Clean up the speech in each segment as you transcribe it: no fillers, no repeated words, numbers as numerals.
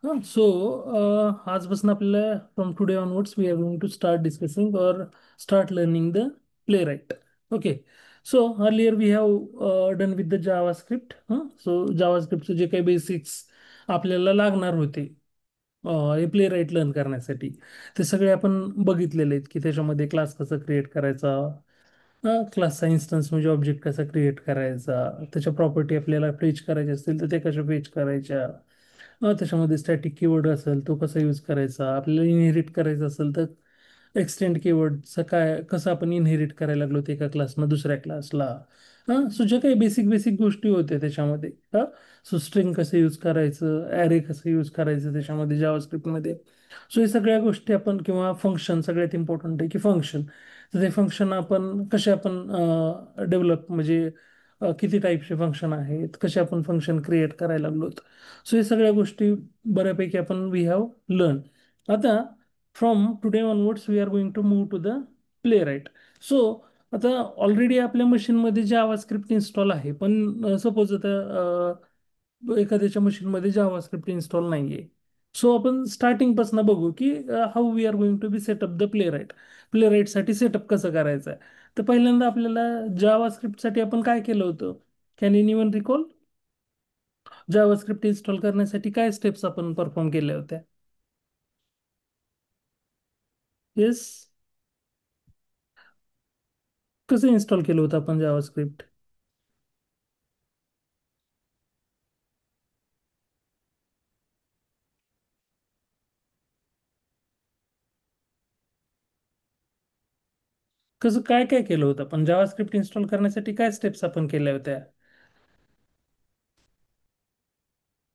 आजपासून आपल्याला from today onwards we are going to start discussing और start learning the Playwright. Okay. So earlier we have done with the JavaScript. जावा स्क्रिप्टचे जे काही basics आपल्याला लागणार होते हे प्ले राईट लर्न करण्यासाठी, ते सगळे आपण बघितलेले आहेत की त्याच्यामध्ये क्लास कसा क्रिएट करायचा, क्लासचा इन्स्टन्स म्हणजे ऑब्जेक्ट कसा क्रिएट करायचा, त्याच्या प्रॉपर्टी आपल्याला फेच करायच्या असतील तर ते कशा फेच करायच्या, त्याच्यामध्ये स्टॅटिक कीवर्ड असेल तो कसा यूज करायचा, आपल्याला इनहेरिट करायचं असेल तर एक्सटेंड कीवर्डचं काय कसं आपण इनहेरिट करायला लागलो ते एका क्लासनं दुसऱ्या क्लासला. सो जे काही बेसिक बेसिक गोष्टी होत्या त्याच्यामध्ये, सो स्ट्रिंग कसं यूज करायचं, ॲरे कसं यूज करायचं त्याच्यामध्ये जावास्क्रिप्टमध्ये. सो हे सगळ्या गोष्टी आपण, किंवा फंक्शन सगळ्यात इम्पॉर्टंट आहे की फंक्शन. तर ते फंक्शन आपण कसे आपण डेव्हलप, म्हणजे किती टाईपचे फंक्शन आहेत, कसे आपण फंक्शन क्रिएट करायला लागलोत. सो हे सगळ्या गोष्टी बऱ्यापैकी आपण वी हॅव लर्न. आता from today onwards we are going to move to the Playwright. So आता ऑलरेडी आपल्या मशीनमध्ये जावा स्क्रिप्ट इन्स्टॉल आहे, पण सपोज आता एखाद्याच्या मशीनमध्ये जावा स्क्रिप्ट इन्स्टॉल नाही आहे. सो आपण स्टार्टिंगपासून बघू की how we are going to be setup the Playwright. प्ले राईटसाठी सेटअप कसं करायचं आहे. तर पहिल्यांदा आपल्याला जावा स्क्रिप्टसाठी आपण काय केलं होतं, can anyone recall? Java script install करण्यासाठी काय स्टेप्स आपण परफॉर्म केल्या होत्या? येस. कसं इन्स्टॉल केलं होतं आपण जावा स्क्रिप्ट? कसं काय काय केलं होतं आपण जावा स्क्रिप्ट इन्स्टॉल करण्यासाठी, काय स्टेप्स आपण केल्या होत्या?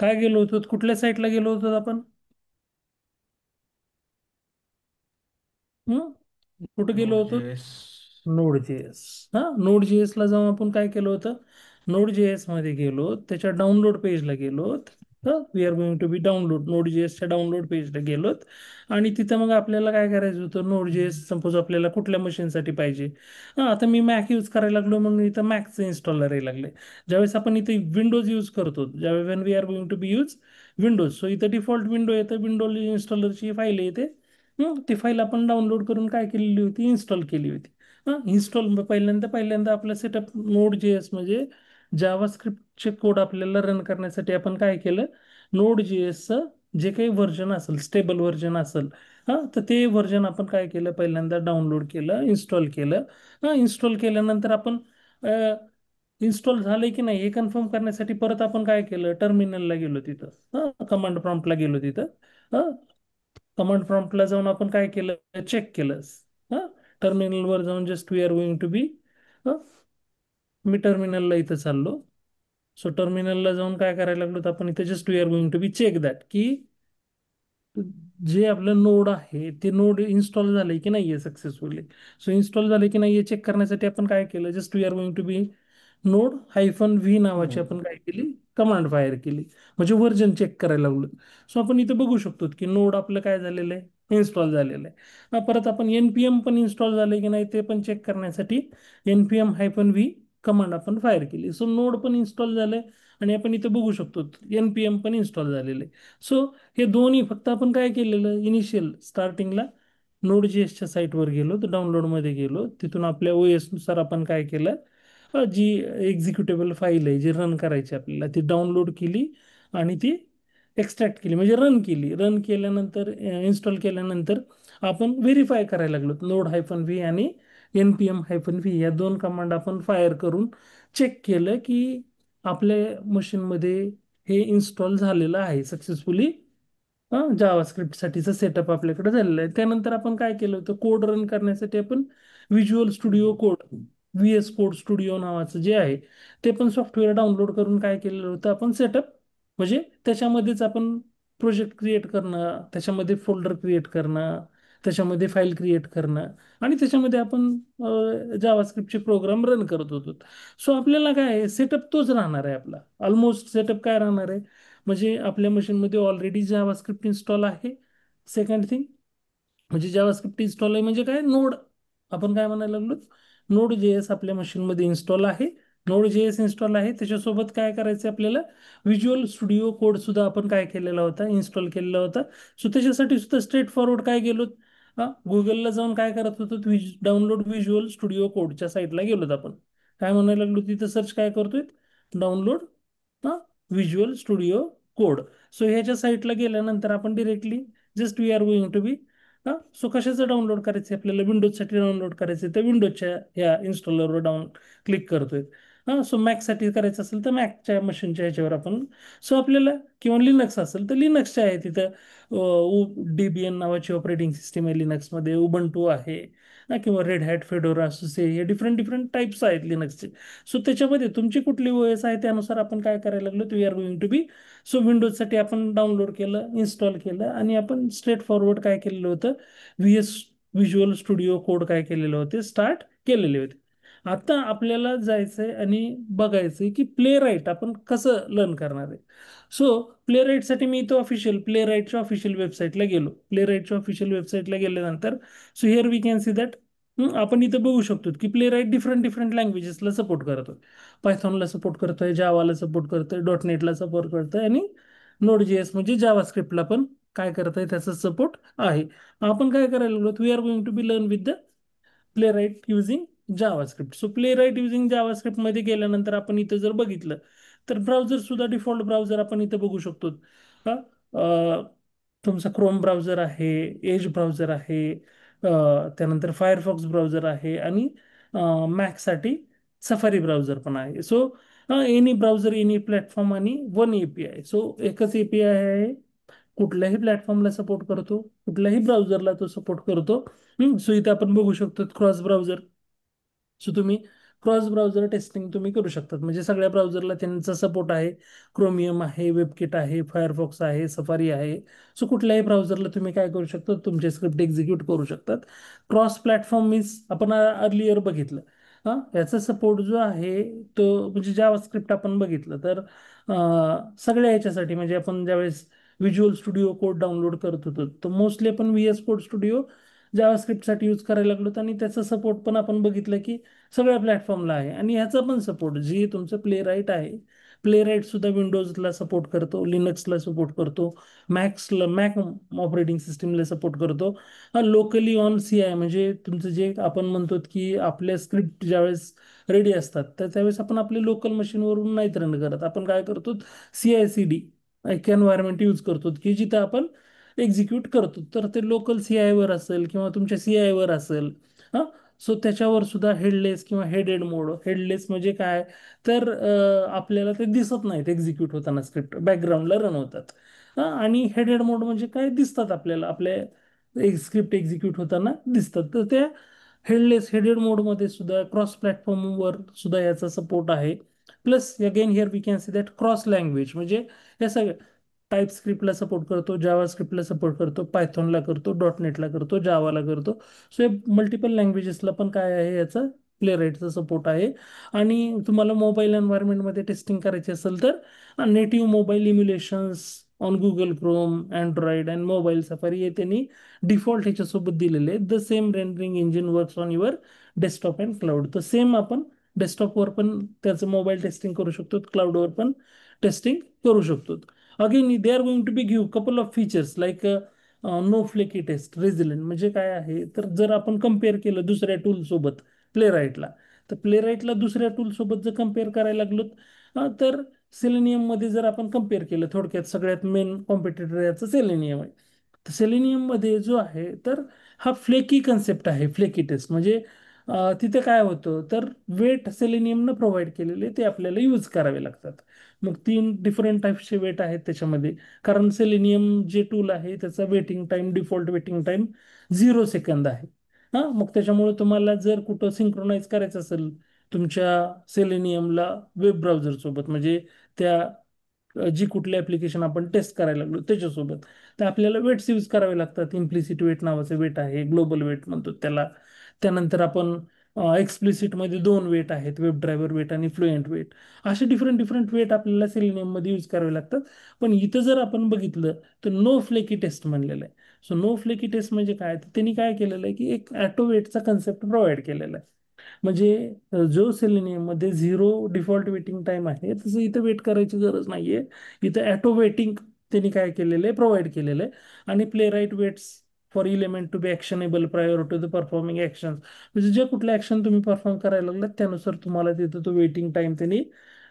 काय गेलो होतो, कुठल्या साईटला गेलो होतो आपण? हं? कुठे गेलो नोड होतो? JS. Node JS. Node JS ला जाऊन आपण काय केलं होतं, नोड जेएस मध्ये गेलो, त्याच्या डाउनलोड पेजला गेलोत. We are going to be download, नोड जेएसच्या डाउनलोड पेजला गेलोत. आणि तिथं मग आपल्याला काय करायचं होतं, नोड जेएस सपोज आपल्याला कुठल्या मशीनसाठी पाहिजे. आता मी मॅक यूज करायला लागलो, मग इथं मॅकचं इन्स्टॉलर यायला लागले. ज्यावेळेस आपण इथे विंडोज यूज करतो, ज्यावेळेस when we are going to be use Windows, so इथं डिफॉल्ट विंडो येतं, विंडोज इन्स्टॉलरची फाईल येते. ती फाईल आपण डाउनलोड करून काय केलेली होती, इन्स्टॉल केली होती. इन्स्टॉल पहिल्यांदा पहिल्यांदा आपलं सेटअप नोड जे एस म्हणजे जावा स्क्रिप्टचे कोड आपल्याला रन करण्यासाठी आपण काय केलं, नोड जे एसचं जे काही व्हर्जन असेल, स्टेबल व्हर्जन असेल, तर ते व्हर्जन आपण काय केलं, पहिल्यांदा डाउनलोड केलं, इन्स्टॉल केलं. इन्स्टॉल केल्यानंतर आपण इन्स्टॉल झालंय की नाही हे कन्फर्म करण्यासाठी परत आपण काय केलं, टर्मिनलला गेलो तिथं, कमांड प्रॉम्प्टला गेलो तिथं. कमांड प्रॉम्प्टला जाऊन आपण काय केलं, चेक केलं. हां टर्मिनलवर जाऊन just we are going to be, मी टर्मिनलला इथं चाललो. सो टर्मिनलला जाऊन काय करायला लागलो, तर आपण इथे just we are going to be check that की जे आपलं नोड आहे ते नोड इन्स्टॉल झालंय की नाहीये सक्सेसफुली. सो इन्स्टॉल झाले की नाहीये चेक करण्यासाठी आपण काय केलं, just we are going to be node hyphen V नावाची आपण काय केली, कमांड फायर केली, म्हणजे व्हर्जन चेक करायला लागलो. सो आपण इथे बघू शकतो की नोड आपलं काय झालेलं आहे, इन्स्टॉल झालेलं आहे. परत आपण एनपीएम पण इन्स्टॉल झाले की नाही ते पण चेक करण्यासाठी एनपीएम हायफन व्ही कमांड आपण फायर केली. सो नोड पण इन्स्टॉल झालंय आणि आपण इथे बघू शकतो एनपीएम पण इन्स्टॉल झालेलं आहे. सो हे दोन्ही फक्त आपण काय केलेलं, इनिशियल स्टार्टिंगला नोड जी एसच्या साईटवर गेलो, तर डाउनलोडमध्ये गेलो, तिथून आपल्या ओएस नुसार आपण काय केलं, जी एक्झिक्युटेबल फाईल आहे जी रन करायची आपल्याला ती डाउनलोड केली आणि ती एक्स्ट्रॅक्ट केली, म्हणजे रन केली. रन केल्यानंतर इन्स्टॉल केल्यानंतर आपण व्हेरीफाय करायला लागलो, नोड हायफन व्ही आणि N P M hyphen V या दोन कमांड आपण फायर करून चेक केलं की आपल्या मशीनमध्ये हे इन्स्टॉल झालेलं आहे सक्सेसफुली. जावा स्क्रिप्टसाठीचं सेटअप आपल्याकडे झालेलं आहे. त्यानंतर आपण काय केलं होतं, कोड रन करण्यासाठी आपण visual Studio code, V S code studio नावाचं जे आहे ते पण सॉफ्टवेअर डाउनलोड करून काय केलेलं होतं आपण सेटअप, म्हणजे त्याच्यामध्येच आपण प्रोजेक्ट क्रिएट करणं, त्याच्यामध्ये फोल्डर क्रिएट करणं, त्याच्यामध्ये फाईल क्रिएट करणं आणि त्याच्यामध्ये आपण जावास्क्रिप्टचे प्रोग्राम रन करत होतो. सो आपल्याला काय आहे, सेटअप तोच राहणार आहे आपला. ऑलमोस्ट सेटअप काय राहणार आहे, म्हणजे आपल्या मशीनमध्ये ऑलरेडी जावास्क्रिप्ट इन्स्टॉल आहे. सेकंड थिंग म्हणजे जावास्क्रिप्ट इन्स्टॉल आहे म्हणजे काय, नोड आपण काय म्हणायला लागलो, नोड जे एस आपल्या मशीनमध्ये इन्स्टॉल आहे. नोड जे एस इन्स्टॉल आहे. त्याच्यासोबत काय करायचं आपल्याला, व्हिज्युअल स्टुडिओ कोड सुद्धा आपण काय केलेला होता, इन्स्टॉल केलेला होता. सो त्याच्यासाठी सुद्धा स्ट्रेट फॉरवर्ड काय गेलो, गुगलला जाऊन काय करत होतो, डाउनलोड व्हिज्युअल स्टुडिओ कोडच्या साईटला गेलोत आपण. काय म्हणायला लागलो तिथं, सर्च काय करतोय, download Visual Studio code. So ह्याच्या साईटला गेल्यानंतर आपण directly just we are going to be, so कशाचं डाउनलोड करायचं आपल्याला, विंडोजसाठी डाउनलोड करायचं तर विंडोजच्या ह्या इन्स्टॉलरवर क्लिक करतोय. सो मॅकसाठी करायचं असेल तर मॅकच्या मशीनच्या ह्याच्यावर आपण, सो आपल्याला, किंवा लिनक्स असेल तर लिनक्सच्या आहे तिथं, DBN नावाची ऑपरेटिंग सिस्टीम आहे लिनक्समध्ये, उबंटू आहे, किंवा रेड हॅट, फेडोरा, सुसे, हे डिफरंट डिफरंट टाईप्स आहेत लिनक्सचे. सो त्याच्यामध्ये तुमची कुठली ओएस आहे त्यानुसार आपण काय करायला लागलो, we are going to be, so विंडोजसाठी आपण डाउनलोड केलं, इन्स्टॉल केलं, आणि आपण स्ट्रेट फॉरवर्ड काय केलेलं होतं, व्हिज्युअल स्टुडिओ कोड काय केलेले होते, स्टार्ट केलेले होते. आता आपल्याला जायचंय आणि बघायचंय की प्ले राईट आपण कसं लर्न करणार आहे. सो प्ले राईटसाठी मी इथं प्ले राईटच्या ऑफिशियल वेबसाईटला गेलो. प्ले राईटच्या ऑफिशियल वेबसाईटला गेल्यानंतर, so here we can see that, आपण इथं बघू शकतो की प्ले राईट डिफरंट डिफरंट लँग्वेजेसला सपोर्ट करतोय. पायथॉनला सपोर्ट करतोय, जावाला सपोर्ट करतोय, .NETला सपोर्ट करतोय, आणि नोड जे एस म्हणजे जावा स्क्रिप्टला पण काय करतंय, त्याचा सपोर्ट आहे. आपण काय करायला लागलो, we are going to be learn with the Playwright using JavaScript. So Playwright using JavaScript मध्ये गेल्यानंतर आपण इथं जर बघितलं तर ब्राउझर सुद्धा डिफॉल्ट ब्राउझर आपण इथं बघू शकतो. हा, तुमचा क्रोम ब्राउझर आहे, एज ब्राउझर आहे, त्यानंतर फायरफॉक्स ब्राउझर आहे, आणि मॅकसाठी सफारी ब्राउझर पण आहे. So any browser, any platform, आणि वन एपीआय. सो एकच एपीआय आहे, कुठल्याही प्लॅटफॉर्मला सपोर्ट करतो, कुठल्याही ब्राउझरला तो सपोर्ट करतो. सो इथे आपण बघू शकतो क्रॉस ब्राउझर. सो तुम्ही क्रॉस ब्राउझर टेस्टिंग तुम्ही करू शकतात, म्हणजे सगळ्या ब्राउझरला त्यांचा सपोर्ट आहे. क्रोमियम आहे, वेबकिट आहे, फायरफॉक्स आहे, सफारी आहे. सो कुठल्याही ब्राउझरला तुम्ही काय करू शकता, तुमचे स्क्रिप्ट एक्झिक्यूट करू शकतात. क्रॉस प्लॅटफॉर्म मीन्स आपण अर्लियर बघितलं, याचा सपोर्ट जो आहे तो, म्हणजे जावा स्क्रिप्ट आपण बघितलं तर सगळ्या ह्याच्यासाठी, म्हणजे आपण ज्यावेळेस व्हिज्युअल स्टुडिओ कोड डाउनलोड करत होतो तर मोस्टली आपण VS कोड स्टुडिओ जावास्क्रिप्टसाठी यूज करायला लागलो, आणि त्याचा सपोर्ट पण आपण बघितलं की सगळ्या प्लॅटफॉर्मला आहे. आणि ह्याचा पण सपोर्ट, जी तुमचं प्ले राईट आहे, प्ले राईट सुद्धा विंडोजला सपोर्ट करतो, लिनक्सला सपोर्ट करतो, मॅक ऑपरेटिंग सिस्टीमला सपोर्ट करतो. लोकली ऑन CI, म्हणजे तुमचं जे आपण म्हणतो की आपल्या स्क्रिप्ट ज्यावेळेस रेडी असतात तर त्यावेळेस आपण आपल्या लोकल मशीनवरून नाहीत रन करत, आपण काय करतो, CI/CD एक एन्व्हायरमेंट यूज करतो की जिथं आपण एक्झिक्यूट करतो. तर ते लोकल CI वर असेल किंवा तुमच्या CI वर असेल. हां, सो त्याच्यावर सुद्धा हेडलेस किंवा हेडेड मोड. हेडलेस म्हणजे काय, तर आपल्याला ते दिसत नाहीत एक्झिक्यूट होताना, स्क्रिप्ट बॅकग्राऊंडला रन होतात. आणि हेडेड मोड म्हणजे काय, दिसतात आपल्याला, आपल्या एक स्क्रिप्ट एक्झिक्यूट होताना दिसतात. तर त्या हेडेड मोडमध्ये सुद्धा क्रॉस प्लॅटफॉर्मवर सुद्धा याचा सपोर्ट आहे. Plus again here we can see that cross language, म्हणजे या सगळ्या टाईप स्क्रिप्टला सपोर्ट करतो, जावा स्क्रिप्टला सपोर्ट करतो, पायथॉनला करतो, .NETला करतो, जावाला करतो. सो हे मल्टिपल लँग्वेजेसला पण काय आहे, याचा प्ले राईटचा सपोर्ट आहे. आणि तुम्हाला मोबाईल एन्व्हायरमेंटमध्ये टेस्टिंग करायची असेल तर native mobile emulations on Google Chrome, Android and mobile Safari हे त्यांनी डिफॉल्ट ह्याच्यासोबत दिलेले आहेत. The same rendering engine works on your desktop and cloud. तर सेम आपण डेस्कटॉपवर पण त्याचं मोबाईल टेस्टिंग करू शकतो, क्लाउडवर पण टेस्टिंग करू शकतो. Again they are going to be give couple of features like no flaky test, resilient. म्हणजे काय आहे, तर जर आपण कम्पेअर केलं दुसऱ्या टूल सोबत प्ले राईटला, तर प्ले राईटला दुसऱ्या टूल सोबत जर कम्पेअर करायला लागलो, तर सेलेनियम मध्ये जर आपण कम्पेअर केलं, थोडक्यात सगळ्यात मेन कॉम्पिटिटर याचं सेलेनियम आहे. तर सेलेनियम मध्ये जो आहे तर हा फ्लेकी कन्सेप्ट आहे, फ्लेकी टेस्ट. म्हणजे तिथे काय होतं, तर वेट सेलेनियमनं प्रोव्हाइड केलेले ते आपल्याला यूज करावे लागतात. मग 3 डिफरंट टाईप्सचे वेट आहेत त्याच्यामध्ये, कारण सेलेनियम जे टूल आहे त्याचा waiting time, default waiting time 0 second आहे. मग त्याच्यामुळे तुम्हाला जर कुठं सिंक्रोनाइज करायचं असेल तुमच्या सेलेनियमला वेब ब्राउझर सोबत, म्हणजे त्या जी कुठली ऍप्लिकेशन आपण टेस्ट करायला लागलो त्याच्यासोबत, तर आपल्याला वेट्स यूज करावे लागतात. इम्प्लिसिट वेट नावाचं वेट आहे, ग्लोबल वेट म्हणतो त्याला. त्यानंतर आपण एक्सप्लिसिट मध्ये 2 वेट आहेत, वेब ड्रायव्हर वेट आणि फ्लुएंट वेट. असे डिफरंट डिफरंट वेट आपल्याला सेलेनियम मध्ये यूज करावे लागतात. पण इथं जर आपण बघितलं तर नो फ्लेकी टेस्ट म्हणलेलं आहे. सो नो फ्लेकी टेस्ट म्हणजे काय, तर त्यांनी काय केलेलं आहे की एक ॲटो वेटचा कन्सेप्ट प्रोव्हाइड केलेला आहे. म्हणजे जो सेलेनियम मध्ये झिरो डिफॉल्ट वेटिंग टाइम आहे तसं इथं वेट करायची गरज नाहीये. इथं ॲटो वेटिंग त्यांनी काय केलेलं आहे, प्रोव्हाइड केलेलं आहे. आणि Playwright waits for element to be actionable prior to the performing action. म्हणजे जे कुठल्या ॲक्शन तुम्ही परफॉर्म करायला लागलात त्यानुसार तुम्हाला तिथं तो वेटिंग टाइम त्यांनी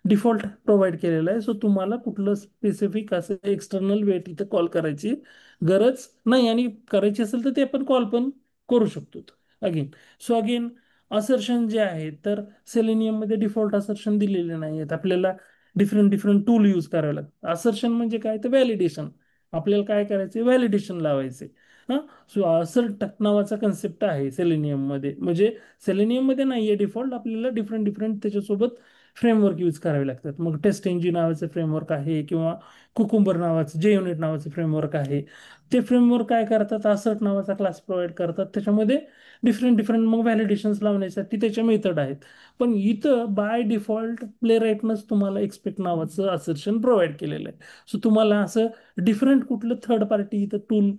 डिफॉल्ट प्रोव्हाइड केलेला आहे. सो तुम्हाला कुठलं स्पेसिफिक असं एक्सटर्नल वेट इथं कॉल करायची गरज नाही. आणि करायची असेल तर ते आपण कॉल पण करू शकतो अगेन. सो अगेन असर्शन जे आहे तर सेलेनियममध्ये डिफॉल्ट असर्शन दिलेले नाही आहेत. आपल्याला डिफरंट डिफरंट टूल यूज करावे लागतात. असर्शन म्हणजे काय तर व्हॅलिडेशन. आपल्याला काय करायचे, व्हॅलिडेशन लावायचे. हां. सो असर्ट नावाचा कन्सेप्ट आहे सेलेनियममध्ये. म्हणजे सेलेनियममध्ये नाही आहे डिफॉल्ट, आपल्याला डिफरंट डिफरंट त्याच्यासोबत फ्रेमवर्क यूज करावे लागतात. मग टेस्ट इंजिन नावाचं फ्रेमवर्क आहे किंवा कुकुंबर नावाचं JUnit नावाचं फ्रेमवर्क आहे. ते फ्रेमवर्क काय करतात, असर्ट नावाचा क्लास प्रोव्हाइड करतात. त्याच्यामध्ये डिफरंट डिफरंट मग व्हॅलिडेशन्स लावण्यासाठी त्याच्या मेथड आहेत. पण इथं बाय डिफॉल्ट प्ले राईटनंच तुम्हाला एक्सपेक्ट नावाचं असर्शन प्रोव्हाइड केलेलं आहे. सो तुम्हाला असं डिफरंट कुठलं थर्ड पार्टी इथं टूल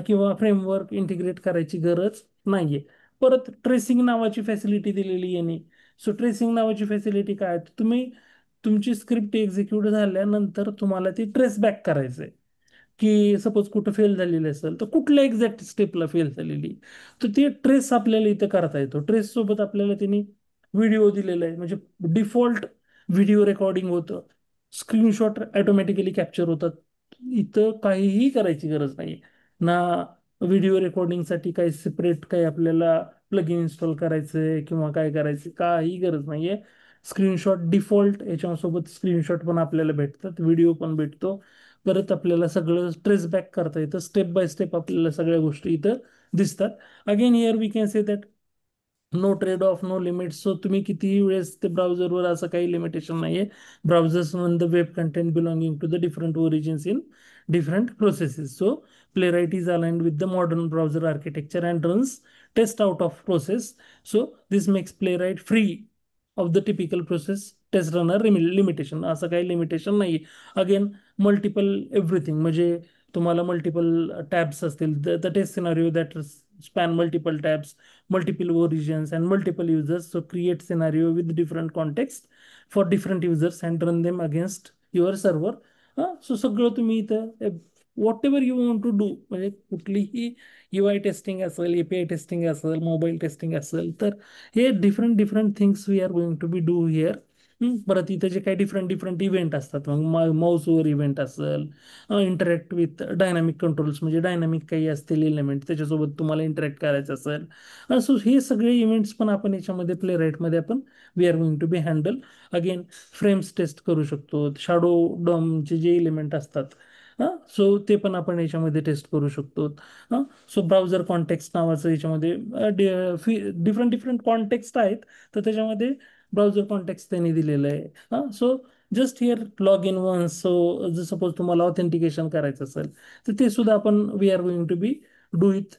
किंवा फ्रेमवर्क इंटिग्रेट करायची गरज नाहीये. परत ट्रेसिंग नावाची फॅसिलिटी दिलेली आहे. सो ट्रेसिंग नावाची फॅसिलिटी काय आहे? तुम्ही तुमची स्क्रिप्ट एक्झिक्यूट झाल्यानंतर तुम्हाला ती ट्रेस बॅक करायचं आहे. की सपोज कुठं फेल झालेली असेल तर कुठल्या एक्झॅक्ट स्टेपला फेल झालेली, तर ते ट्रेस आपल्याला इथं करता येतो. ट्रेस सोबत आपल्याला त्यांनी व्हिडिओ दिलेला आहे. म्हणजे डिफॉल्ट व्हिडिओ रेकॉर्डिंग होतं, स्क्रीनशॉट ऑटोमॅटिकली कॅप्चर होतात. इथं काहीही करायची गरज नाही ना. व्हिडिओ रेकॉर्डिंगसाठी काही सेपरेट काही आपल्याला प्लगइन इन्स्टॉल करायचंय किंवा काय करायचं, काही गरज नाहीये. स्क्रीनशॉट डिफॉल्ट याच्यासोबत स्क्रीनशॉट पण आपल्याला भेटतात, व्हिडिओ पण भेटतो. परत आपल्याला सगळं ट्रेस बॅक करता येतं. स्टेप बाय स्टेप आपल्याला सगळ्या गोष्टी इथं दिसतात. Again here we can say that no trade off, no limit. So तुम्ही कितीही वेळेस ते ब्राउझरवर असं काही लिमिटेशन नाहीये. Browsers one the web content belonging to the different origins in different processes. So Playwright is aligned with the modern browser architecture and runs test out of process. So this makes Playwright free of the typical process test runner limitation. असं काही limitation नाही. Again multiple everything म्हणजे तुम्हाला multiple tabs असतील, the test scenario that span multiple tabs, multiple origins and multiple users. So create scenario with different context for different users and run them against your server. So सगळं तुम्ही इथं whatever you want to do, म्हणजे कुठलीही UI testing असेल, API testing असेल, mobile testing असेल, तर हे different different things we are going to be do here. परत इथे जे काही डिफरंट डिफरंट इव्हेंट असतात, मग माऊसवर इव्हेंट असेल, इंटरॅक्ट विथ डायनामिक कंट्रोल्स म्हणजे डायनामिक काही असतील एलिमेंट त्याच्यासोबत तुम्हाला इंटरॅक्ट करायचं असेल. सो हे सगळे इव्हेंट्स पण आपण याच्यामध्ये प्ले राईटमध्ये आपण we are going to be handle. Again frames test करू शकतो, शॅडो डॉमचे जे इलिमेंट असतात सो ते पण आपण याच्यामध्ये टेस्ट करू शकतो. सो ब्राउझर कॉन्टेक्स्ट नावाचं याच्यामध्ये डिफरंट डिफरंट कॉन्टेक्स्ट आहेत. तर त्याच्यामध्ये ब्राउझर कॉन्टेक्स्ट त्यांनी दिलेलं आहे. So just here log in once. So जर सपोज तुम्हाला ऑथेंटिकेशन करायचं असेल तर ते सुद्धा आपण we are going to be do इथ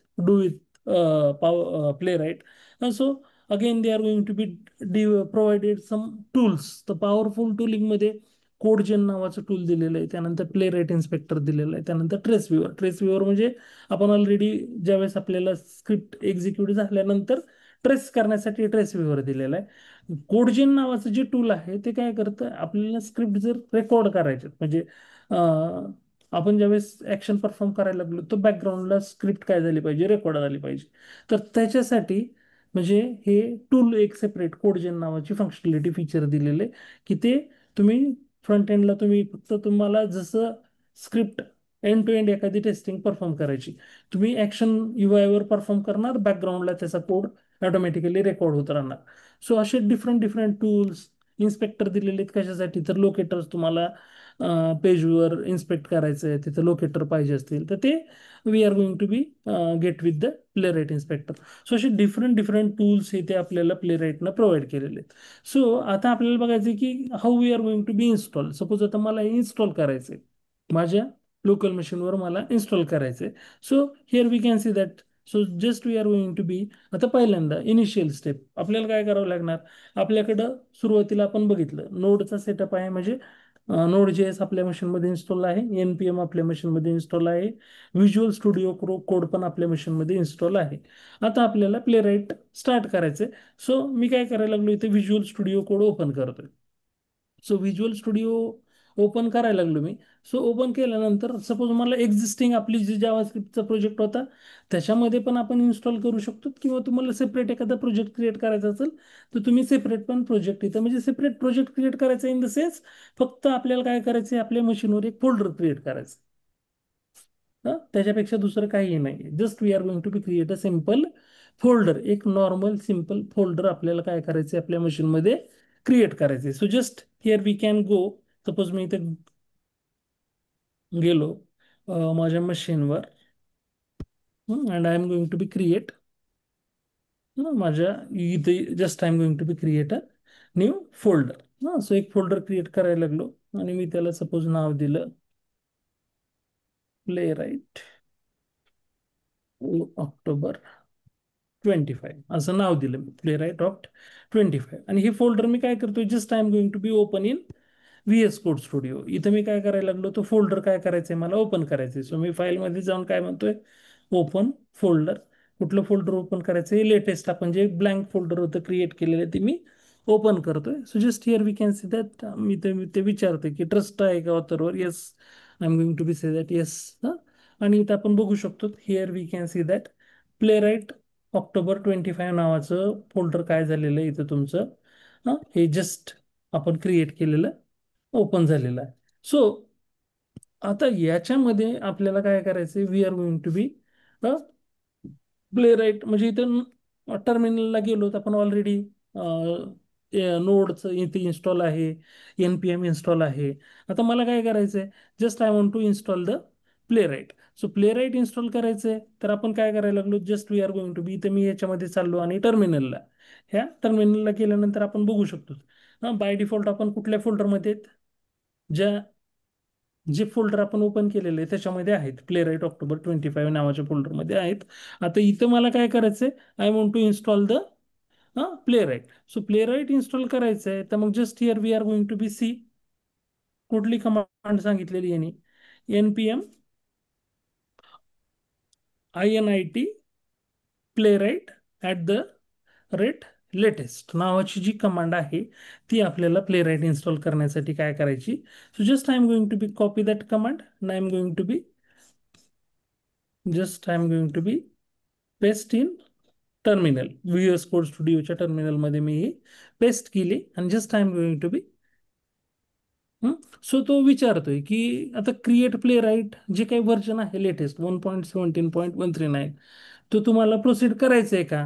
Playwright. So again they are going to be provided some tools. तर पॉवरफुल टूलिंगमध्ये कोडजेन नावाचं टूल दिलेलं आहे, त्यानंतर प्ले राईट इन्स्पेक्टर दिलेलं आहे, त्यानंतर ट्रेस व्ह्यूअर म्हणजे आपण ऑलरेडी ज्यावेळेस आपल्याला स्क्रिप्ट एक्झिक्यूट झाल्यानंतर ट्रेस करण्यासाठी ट्रेस व्ह्यूअर दिलेला आहे. कोडजेन नावाचं जे टूल आहे ते काय करतं, आपल्याला स्क्रिप्ट जर रेकॉर्ड करायचे म्हणजे आपण ज्यावेळेस ऍक्शन परफॉर्म करायला लागलो तर बॅकग्राऊंडला स्क्रिप्ट काय झाली पाहिजे, रेकॉर्ड झाली पाहिजे. तर त्याच्यासाठी म्हणजे हे टूल एक सेपरेट कोडजेन नावाची फंक्शनॅलिटी फीचर दिलेले की ते तुम्ही फ्रंट एंडला तुम्ही फक्त तुम्हाला जसं स्क्रिप्ट एंड टू एंड एखादी टेस्टिंग परफॉर्म करायची, तुम्ही ऍक्शन वर परफॉर्म करणार, बॅकग्राऊंडला त्याचा कोड ऑटोमॅटिकली रेकॉर्ड होत राहणार. सो असे डिफरंट डिफरंट टूल्स इन्स्पेक्टर दिलेले आहेत. कशासाठी तर लोकेटर्स तुम्हाला पेजवर इन्स्पेक्ट करायचं आहे, तिथं लोकेटर पाहिजे असतील तर ते we are going to be get with the Playwright inspector. So असे डिफरंट डिफरंट टूल्स इथे आपल्याला प्ले राईटनं प्रोव्हाइड केलेले आहेत. सो आता आपल्याला बघायचं आहे की how we are going to be install. Suppose आता मला इन्स्टॉल करायचं आहे, माझ्या लोकल मशीनवर मला इन्स्टॉल करायचं आहे. So here we can see that. So just we are going to be, आता पहिल्यांदा इनिशियल स्टेप आपल्याला काय करावं लागणार. आपल्याकडं सुरुवातीला आपण बघितलं नोडचा सेटअप आहे म्हणजे नोड जे एस आपल्या मशीनमध्ये इन्स्टॉल आहे, NPM आपल्या मशीनमध्ये इन्स्टॉल आहे, व्हिज्युअल स्टुडिओ कोड पण आपल्या मशीनमध्ये इन्स्टॉल आहे. आता आपल्याला प्ले राईट स्टार्ट करायचंय. सो मी काय करायला लागलो, इथे व्हिज्युअल स्टुडिओ कोड ओपन करतोय. सो व्हिज्युअल स्टुडिओ ओपन करायला लागलो मी. सो ओपन केल्यानंतर सपोज मला एक्झिस्टिंग आपली जी जावास्क्रिप्टचा प्रोजेक्ट होता त्याच्यामध्ये पण आपण इन्स्टॉल करू शकतो, किंवा तुम्हाला सेपरेट एखादा प्रोजेक्ट क्रिएट करायचा असेल तर तुम्ही सेपरेट पण प्रोजेक्ट इथं, म्हणजे सेपरेट प्रोजेक्ट क्रिएट करायचा इन द सेन्स, फक्त आपल्याला काय करायचं, आपल्या मशीनवर एक फोल्डर क्रिएट करायचं. त्याच्यापेक्षा दुसरं काही नाही. Just we are going to be create a simple folder, एक नॉर्मल सिम्पल फोल्डर आपल्याला काय करायचे, आपल्या मशीनमध्ये क्रिएट करायचे. So just here we can go. Suppose मी इथे गेलो माझ्या मशीनवर, and I am going to be create माझ्या इथे, just I am going to be create a new folder. So एक फोल्डर क्रिएट करायला लागलो आणि मी त्याला सपोज नाव दिलं प्ले राईट ऑक्टोबर 25 असं नाव दिलं मी, प्ले राईट ऑफ 25. आणि हे फोल्डर मी काय करतोय, just I am going to be open in VS code studio. इथं मी काय करायला लागलो, तो फोल्डर काय करायचंय, मला ओपन करायचंय. सो मी फाईलमध्ये जाऊन काय म्हणतोय, ओपन फोल्डर. कुठलं फोल्डर ओपन करायचंय, लेटेस्ट आपण जे ब्लँक फोल्डर होतं क्रिएट केलेलं ते मी ओपन करतोय. So just here we can see that, मी ते विचारतोय की ट्रस्ट आहे का ऑथरवर. Yes, I am going to be say that yes. आणि इथं आपण बघू शकतो, here we can see that Playwright October 25 नावाचं फोल्डर काय झालेलं आहे इथं तुमचं. हे जस्ट आपण क्रिएट केलेलं ओपन झालेला आहे. सो आता याच्यामध्ये आपल्याला काय करायचंय, we are going to be Playwright, म्हणजे इथं टर्मिनलला गेलो तर आपण ऑलरेडी नोडचं इथे इन्स्टॉल आहे, NPM इन्स्टॉल आहे. आता मला काय करायचंय, just I want to install the Playwright. So Playwright install करायचंय, तर आपण काय करायला लागलो, just we are going to be, इथे मी याच्यामध्ये चाललो आणि टर्मिनलला, ह्या टर्मिनलला गेल्यानंतर आपण बघू शकतो बाय डिफॉल्ट आपण कुठल्या फोल्डरमध्ये आहेत, ज्या जे फोल्डर आपण ओपन केलेले आहे त्याच्यामध्ये आहेत, प्ले राईट ऑक्टोबर 25 नावाच्या फोल्डरमध्ये आहेत. आता इथं मला काय करायचंय, I want to install the Playwright. So Playwright install करायचं आहे, तर मग just here we are going to be see कुठली कमांड सांगितलेली यांनी, NPM INIT Playwright at the rate latest नावाची जी कमांड आहे ती आपल्याला प्ले राईट इन्स्टॉल करण्यासाठी काय करायची. So just I am going to be copy that command, I am going to be just I am going to be paste in terminal. VS code स्टुडिओच्या टर्मिनलमध्ये मी ही पेस्ट केली आणि just I am going to be. So तो विचारतोय की आता क्रिएट प्ले राईट जे काही व्हर्जन आहे लेटेस्ट 1.17.139, तो तुम्हाला प्रोसीड करायचं आहे का.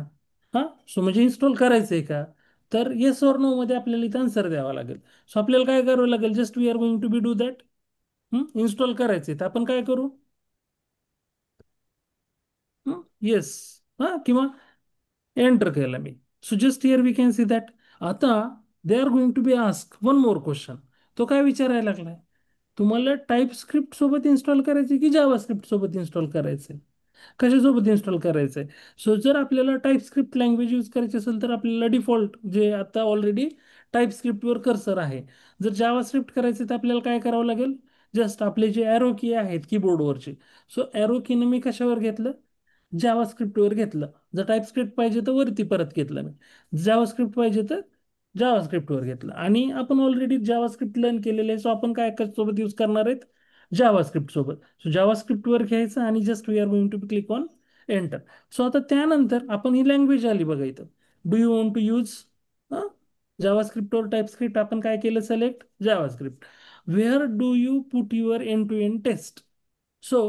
सो म्हणजे इन्स्टॉल करायचं आहे का, तर येस ऑर नो मध्ये आपल्याला इथं आन्सर द्यावा लागेल. सो आपल्याला काय करावं लागेल, just we are going to be do that. Install करायचे तर आपण काय करू, येस किंवा एंटर केलं मी. So just here we can see that. आता they are going to be ask one more question. तो काय विचारायला लागलाय, तुम्हाला टाईप स्क्रिप्ट सोबत इन्स्टॉल करायचे की जावा स्क्रिप्ट सोबत इन्स्टॉल करायचंय, कशासोबत इन्स्टॉल करायचंय. सो जर आपल्याला टाईप स्क्रिप्ट लँग्वेज यूज करायची असेल तर आपल्याला डिफॉल्ट जे आता ऑलरेडी टाईप स्क्रिप्टवर कर्सर आहे. जर जावा स्क्रिप्ट करायचे तर आपल्याला काय करावं लागेल, जस्ट आपले जे ॲरो की आहेत कीबोर्डवरचे, सो ॲरो कीनं मी कशावर घेतलं, जावा स्क्रिप्टवर घेतलं. जर टाईप स्क्रिप्ट पाहिजे तर वरती परत घेतलं मी, जावा स्क्रिप्ट पाहिजे तर जावा स्क्रिप्टवर घेतलं. आणि आपण ऑलरेडी जावा स्क्रिप्ट लर्न केलेलं आहे, सो आपण काय सोबत यूज करणार आहेत, जावा स्क्रिप्ट सोबत. सो जावा स्क्रिप्टवर घ्यायचं आणि just we are going to click on enter. So आता त्यानंतर आपण ही लँग्वेज आली बघा इथं, do you want to use JavaScript और टाईप स्क्रिप्ट, आपण काय केलं, select JavaScript. Where do you put your end to end test. So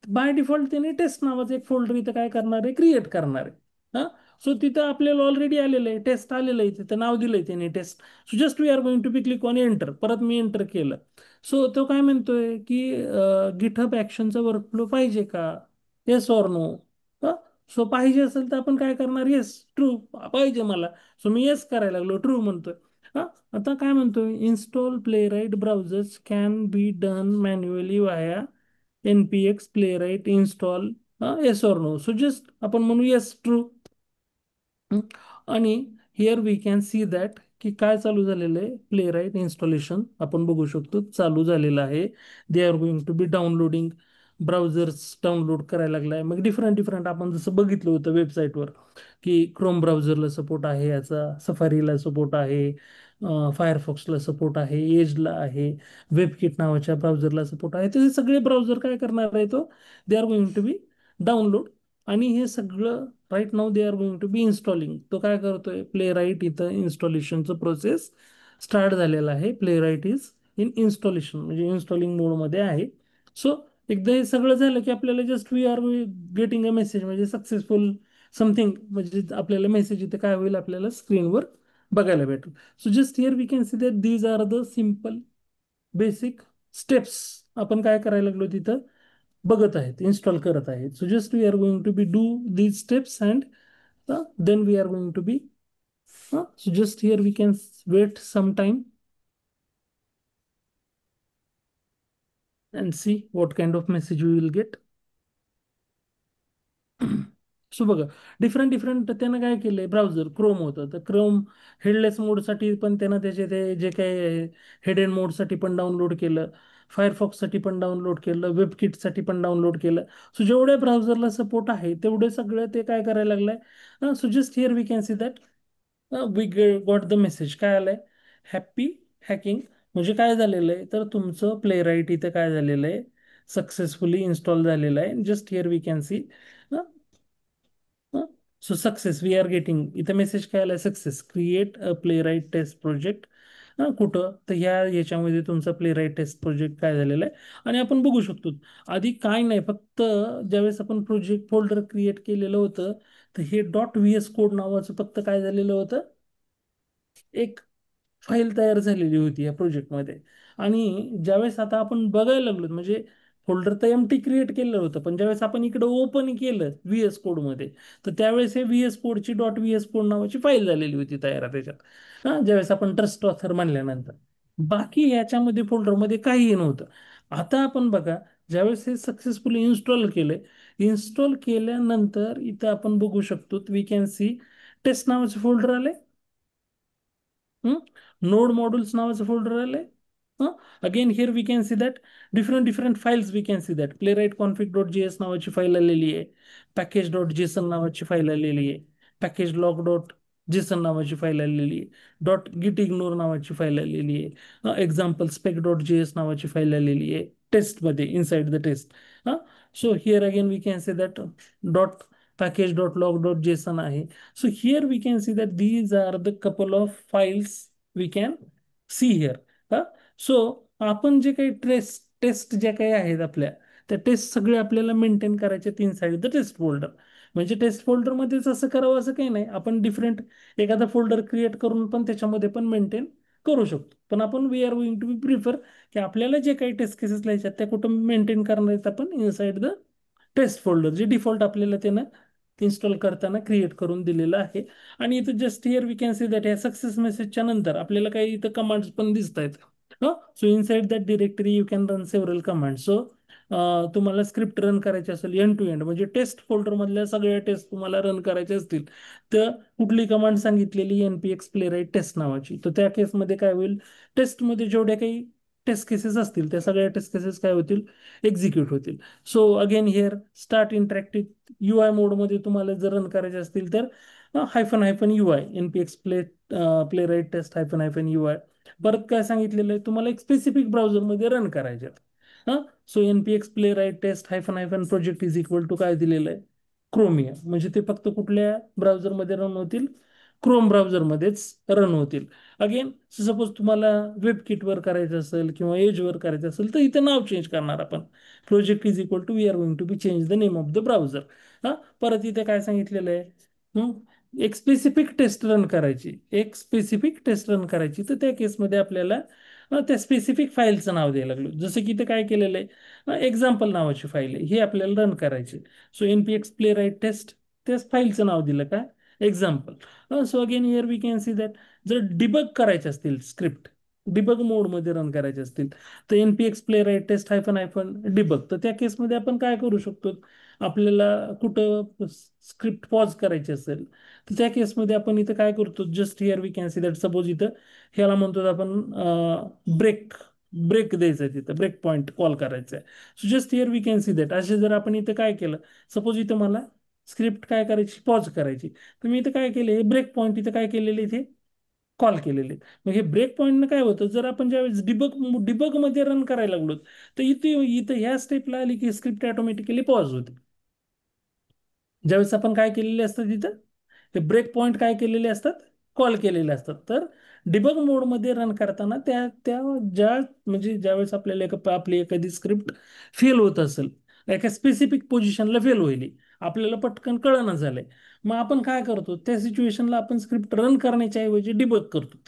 by default त्याने टेस्ट नावाचं एक फोल्डर इथं काय करणार आहे, क्रिएट करणार आहे. सो तिथं आपल्याला ऑलरेडी आलेलं आहे, टेस्ट आलेलं आहे, तिथं नाव दिलंय त्याने test. So just we are going to be click on enter. परत मी एंटर केलं. सो तो काय म्हणतोय की गिटहब ॲक्शनचा वर्कफ्लो पाहिजे का, येस ऑर नो. सो पाहिजे असेल तर आपण काय करणार, येस ट्रू पाहिजे मला. सो मी येस करायला लागलो, ट्रू म्हणतोय. हा आता काय म्हणतोय, install Playwright browsers can be done manually via NPX Playwright install, yes or no. So just आपण म्हणू येस ट्रू. आणि here we can see that की काय चालू झालेलं आहे, प्ले राईट इन्स्टॉलेशन आपण बघू शकतो चालू झालेलं आहे. They are going to be downloading, browsers download करायला लागलाय. मग डिफरंट डिफरंट आपण जसं बघितलं होतं वेबसाईटवर, की क्रोम ब्राउझरला सपोर्ट आहे, याचा सफारीला सपोर्ट आहे, फायरफॉक्सला सपोर्ट आहे, एजला आहे, वेबकिट नावाच्या ब्राउझरला सपोर्ट आहे. तर हे सगळे ब्राउझर काय करणार आहे, तो they are going to be download. आणि हे सगळं right now they are going to be installing. तो काय करतोय, प्ले राईट इथं इन्स्टॉलेशनचं प्रोसेस स्टार्ट झालेला आहे. Playwright is in installation, म्हणजे इन्स्टॉलिंग मोडमध्ये आहे. सो एकदा हे सगळं झालं की आपल्याला just we are getting a message, म्हणजे सक्सेसफुल समथिंग, म्हणजे आपल्याला मेसेज इथे काय होईल, आपल्याला स्क्रीनवर बघायला भेटेल. So just here we can see that these are the simple basic steps आपण काय करायला लागलो तिथं बघत आहेत, इन्स्टॉल करत आहेत. So just we are going to be do these steps and then we are going to be so just here we can wait some time and see what kind of message we will get. So बघा, different different त्यानं काय केलंय, browser Chrome होतं तर Chrome headless मोडसाठी पण त्यानं त्याचे ते जे काही हेड एंड मोडसाठी पण डाउनलोड केलं, फायरफॉक्ससाठी पण डाउनलोड केलं, वेबकिटसाठी पण डाउनलोड केलं. सो जेवढ्या ब्राउझरला सपोर्ट आहे तेवढे सगळं ते काय करायला लागलंय. So just here we can see that we got the message. काय आलंय, हॅपी हॅकिंग. म्हणजे काय झालेलं आहे, तर तुमचं प्ले राईट इथे काय झालेलं आहे, सक्सेसफुली इन्स्टॉल झालेलं आहे. Just here we can see so success we are getting, इथे मेसेज काय आलाय, success create a play right test project. कुठं तर याच्यामध्ये तुमचा प्ले राईट टेस्ट प्रोजेक्ट काय झालेला आहे. आणि आपण बघू शकतो आधी काय नाही, फक्त ज्यावेळेस आपण प्रोजेक्ट फोल्डर क्रिएट केलेलं होतं, तर हे .vs कोड नावाचं फक्त काय झालेलं होतं, एक फाईल तयार झालेली होती या प्रोजेक्टमध्ये. आणि ज्यावेळेस आता आपण बघायला लागलो, म्हणजे फोल्डर तर एमटी क्रिएट केलेलं होतं, पण ज्यावेळेस आपण इकडे ओपन केलं व्हीएस कोडमध्ये, तर त्यावेळेस हे व्हीएस कोडची .vs कोड नावाची फाईल झालेली होती तयार त्याच्यात. ज्यावेळेस आपण ट्रस्ट ऑथर म्हणल्यानंतर बाकी याच्यामध्ये फोल्डरमध्ये काहीही नव्हतं. आता आपण बघा, ज्यावेळेस हे सक्सेसफुली इन्स्टॉल केलंय, इन्स्टॉल केल्यानंतर इथं आपण बघू शकतो, वी कॅन सी टेस्ट नावाचं फोल्डर आले, नोड मॉड्यूल्स नावाचं फोल्डर आलंय. Again here we can see that different different files we can see that Playwright config .js नावाची फाईल आलेली आहे, पॅकेज .json नावाची फाईल आलेली आहे, पॅकेज लॉग .json नावाची फाईल आलेली आहे, गिट इग्नोर नावाची फाईल आलेली आहे, एक्झाम्पल स्पेक .js नावाची फाईल आलेली आहे टेस्टमध्ये, inside the test. So here again we can see that dot package log json आहे. So here we can see that these are the couple of files we can see here. हा so आपण जे काही taste ज्या काही आहेत आपल्या, त्या टेस्ट सगळे आपल्याला मेंटेन करायचे तीन साईड द टेस्ट फोल्डर. म्हणजे टेस्ट फोल्डरमध्येच असं करावं असं काही नाही, आपण डिफरंट एखादा फोल्डर क्रिएट करून पण त्याच्यामध्ये पण मेंटेन करू शकतो. पण आपण we are going to be prefer की आपल्याला जे काही टेस्ट केसेस लिहायच्यात त्या कुठं मेंटेन करणार आहेत आपण इनसाइड द टेस्ट फोल्डर, जे डिफॉल्ट आपल्याला त्यानं इन्स्टॉल करताना क्रिएट करून दिलेलं आहे. आणि इथं just here we can see that या सक्सेस मेसेजच्या नंतर आपल्याला काही इथं कमांड्स पण दिसत आहेत. So inside that directory you can run several command. So तुम्हाला स्क्रिप्ट रन करायची असेल एंड टू एंड, म्हणजे टेस्ट फोल्डर मधल्या सगळ्या टेस्ट तुम्हाला रन करायचे असतील, तर कुठली कमांड सांगितलेली, npx प्लेराईट टेस्ट नावाची, तर त्या केसमध्ये काय होईल, टेस्टमध्ये जेवढ्या काही टेस्ट केसेस असतील त्या सगळ्या टेस्ट केसेस काय होतील, एक्झिक्यूट होतील. So again here start interactive UI मोडमध्ये तुम्हाला जर रन करायचे असतील तर hyphen hyphen UI npx play right test hyphen hyphen UI. परत काय सांगितलेलं आहे, तुम्हाला एक स्पेसिफिक ब्राउझरमध्ये रन करायचे आहेत. So npx play right test hyphen hyphen project is equal to काय दिलेलं आहे, क्रोमिया. म्हणजे ते फक्त कुठल्या ब्राउझरमध्ये रन होतील, क्रोम ब्राउझरमध्येच रन होतील. अगेन सपोज तुम्हाला वेबकिटवर करायचं असेल किंवा एजवर करायचं असेल, तर इथे नाव चेंज करणार आपण, project is equal to we are going to be change the name of the browser. परत इथे काय सांगितलेलं आहे, एक स्पेसिफिक टेस्ट रन करायची, एक स्पेसिफिक टेस्ट रन करायची, तर त्या केसमध्ये आपल्याला त्या स्पेसिफिक फाईलचं नाव द्यायला लागलो. जसं की इथे काय केलेलं आहे, एक्झाम्पल नावाची फाईल आहे, ही आपल्याला रन करायची. So npx play right test, त्याच फाईलचं नाव दिलं काय, example. So again here we can see that जर डिबग करायचे असतील स्क्रिप्ट, डिबग मोडमध्ये रन करायचे असतील तर npx play right test hyphen hyphen debug, तर त्या केसमध्ये आपण काय करू शकतो, आपल्याला कुठं स्क्रिप्ट पॉज करायची असेल तर त्या केसमध्ये आपण इथं काय करतो, just here we can see that, suppose इथं ह्याला म्हणतो आपण ब्रेक, ब्रेक द्यायचं आहे, तिथं ब्रेक पॉईंट कॉल करायचा आहे. So just here we can see that, असे जर आपण इथं काय केलं, सपोज इथं मला स्क्रिप्ट काय करायची, पॉज करायची, तर मी इथं काय केले, ब्रेक पॉईंट इथं काय केलेले इथे कॉल केलेले आहेत. मग हे ब्रेक पॉईंटनं काय होतं, जर आपण ज्यावेळेस डिबग मध्ये रन करायला लागलो तर इथे इथं ह्या स्टेपला आली की स्क्रिप्ट ऑटोमॅटिकली पॉज होते. ज्यावेळेस आपण काय केलेले असतं तिथं, हे ब्रेक पॉईंट काय केलेले असतात, कॉल केलेले असतात. तर डिबग मोडमध्ये रन करताना त्या त्या ज्या म्हणजे ज्यावेळेस आपल्याला आपली एखादी स्क्रिप्ट फेल होत असेल, एका स्पेसिफिक पोझिशनला फेल होईल, आपल्याला पटकन कळना झालंय, मग आपण काय करतो, त्या सिच्युएशनला आपण स्क्रिप्ट रन करण्याच्या ऐवजी डिबग करतो.